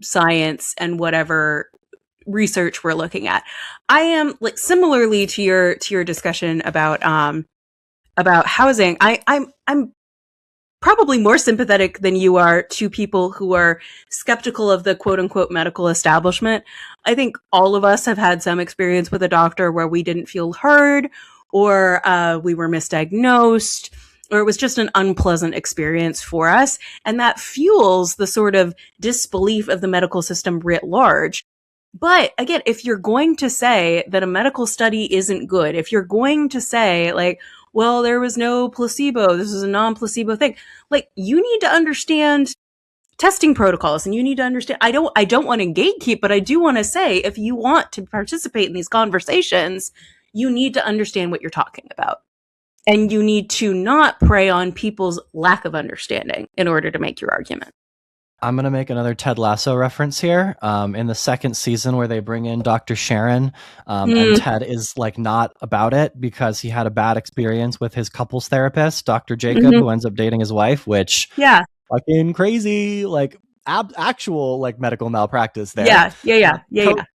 science and whatever research we're looking at. I am like similarly to your discussion about housing. I'm probably more sympathetic than you are to people who are skeptical of the quote unquote medical establishment. I think all of us have had some experience with a doctor where we didn't feel heard, or we were misdiagnosed, or it was just an unpleasant experience for us. And that fuels the sort of disbelief of the medical system writ large. But again, if you're going to say that a medical study isn't good, if you're going to say like, well, there was no placebo, this is a non-placebo thing, like you need to understand testing protocols, and you need to understand, I don't want to gatekeep, but I do want to say, if you want to participate in these conversations, you need to understand what you're talking about. And you need to not prey on people's lack of understanding in order to make your argument. I'm going to make another Ted Lasso reference here. In the second season where they bring in Dr. Sharon, and Ted is like not about it because he had a bad experience with his couples therapist, Dr. Jacob, who ends up dating his wife, which fucking crazy, like actual like medical malpractice there.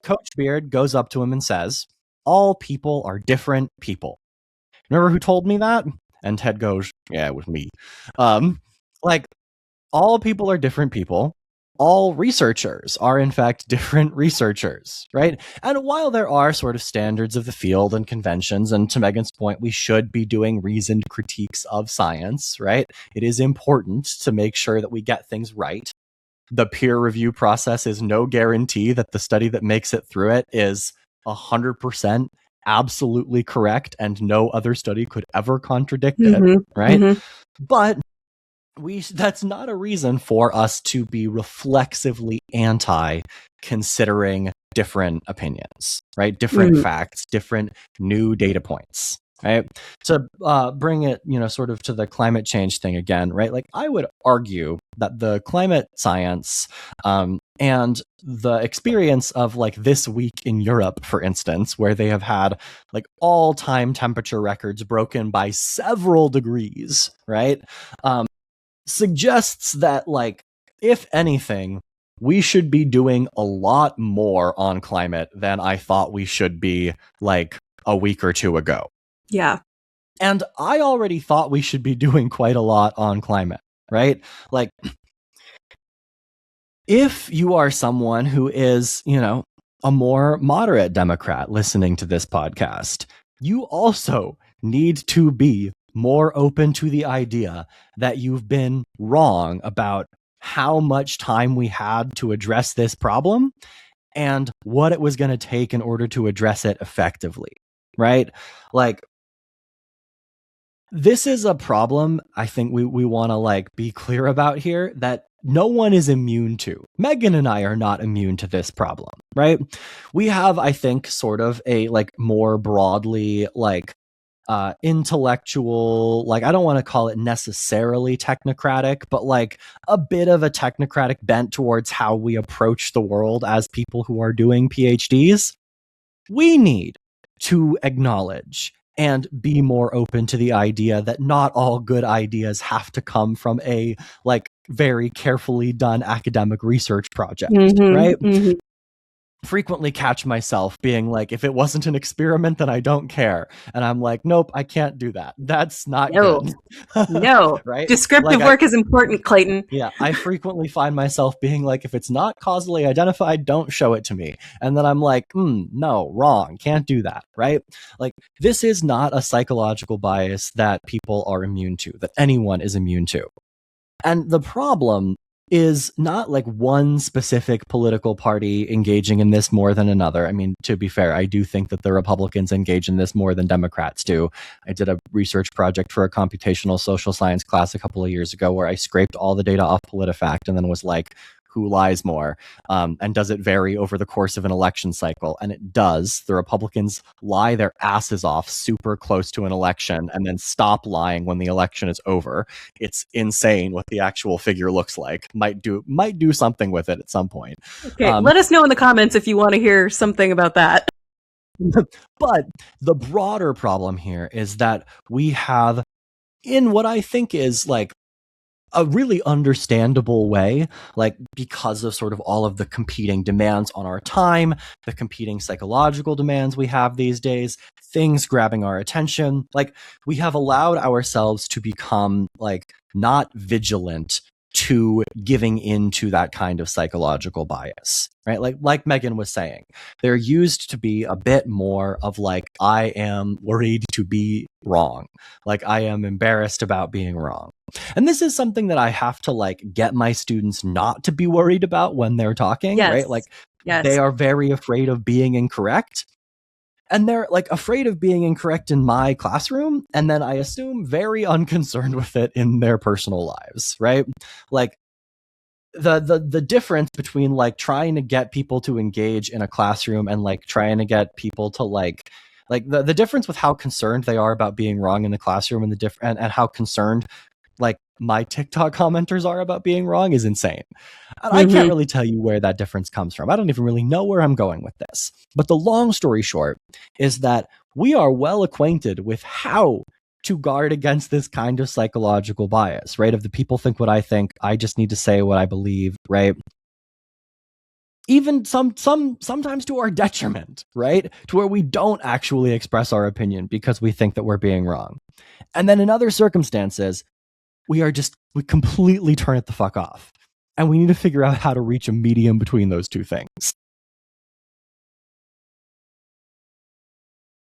Coach Beard goes up to him and says, all people are different people. Remember who told me that? And Ted goes, yeah, it was me. Like, all people are different people. All researchers are, in fact, different researchers, right? And while there are sort of standards of the field and conventions, and to Megan's point, we should be doing reasoned critiques of science, right? It is important to make sure that we get things right. The peer review process is no guarantee that the study that makes it through it is 100% absolutely correct and no other study could ever contradict it, right? But that's not a reason for us to be reflexively anti considering different opinions, right? Different facts, different new data points, right? To bring it, sort of to the climate change thing again, right? Like I would argue that the climate science and the experience of like this week in Europe, for instance, where they have had like all-time temperature records broken by several degrees, right? Suggests that, like, if anything, we should be doing a lot more on climate than I thought we should be like a week or two ago. Yeah. And I already thought we should be doing quite a lot on climate, right? Like, if you are someone who is, a more moderate Democrat listening to this podcast, you also need to be more open to the idea that you've been wrong about how much time we had to address this problem and what it was going to take in order to address it effectively, right? Like, this is a problem I think we want to like be clear about here that no one is immune to. Megan and I are not immune to this problem, right? We have, I think, sort of a like more broadly like intellectual, like I don't want to call it necessarily technocratic, but like a bit of a technocratic bent towards how we approach the world as people who are doing PhDs. We need to acknowledge and be more open to the idea that not all good ideas have to come from a like very carefully done academic research project, right? Frequently catch myself being like, if it wasn't an experiment, then I don't care. And I'm like, nope, I can't do that. That's not good. No. Right? Descriptive work is important, Clayton. Yeah. I frequently find myself being like, if it's not causally identified, don't show it to me. And then I'm like, no, wrong. Can't do that. Right? Like, this is not a psychological bias that people are immune to, that anyone is immune to. And the problem is not like one specific political party engaging in this more than another. I mean, to be fair, I do think that the Republicans engage in this more than Democrats do. I did a research project for a computational social science class a couple of years ago where I scraped all the data off PolitiFact and then was like, who lies more, and does it vary over the course of an election cycle? And it does. The Republicans lie their asses off super close to an election and then stop lying when the election is over. It's insane what the actual figure looks like. Might do something with it at some point. Okay, let us know in the comments if you want to hear something about that. But the broader problem here is that we have, in what I think is like a really understandable way, like because of sort of all of the competing demands on our time, the competing psychological demands we have these days, things grabbing our attention, like we have allowed ourselves to become like not vigilant to giving into that kind of psychological bias, right? Like Megan was saying, there used to be a bit more of like, I am worried to be wrong. Like I am embarrassed about being wrong. And this is something that I have to like get my students not to be worried about when they're talking, right? Like they are very afraid of being incorrect. And they're like afraid of being incorrect in my classroom, and then I assume very unconcerned with it in their personal lives, right? Like the difference between like trying to get people to engage in a classroom and like trying to get people to like the difference with how concerned they are about being wrong in the classroom and and how concerned like my TikTok commenters are about being wrong is insane. And I can't really tell you where that difference comes from. I don't even really know where I'm going with this. But the long story short is that we are well acquainted with how to guard against this kind of psychological bias, right? If the people think what I think, I just need to say what I believe, right? Even sometimes to our detriment, right? To where we don't actually express our opinion because we think that we're being wrong. And then in other circumstances, we completely turn it the fuck off. And we need to figure out how to reach a medium between those two things.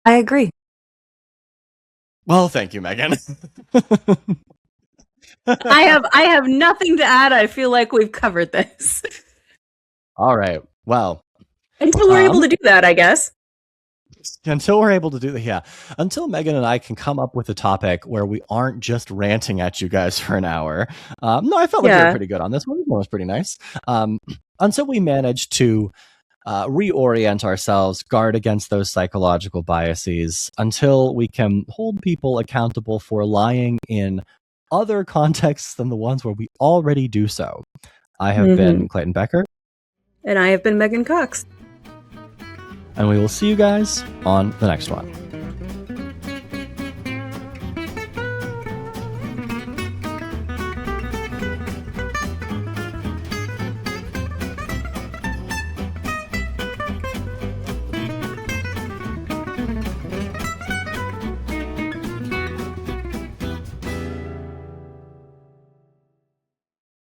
I agree. Well, thank you, Megan. I have nothing to add. I feel like we've covered this. All right. Well, until we're able to do that, I guess. Until we're able to do that, yeah. Until Megan and I can come up with a topic where we aren't just ranting at you guys for an hour. No, I felt like we were pretty good on this one. This one was pretty nice. Until we manage to reorient ourselves, guard against those psychological biases, until we can hold people accountable for lying in other contexts than the ones where we already do so. I have been Clayton Becker. And I have been Megan Cox. And we will see you guys on the next one.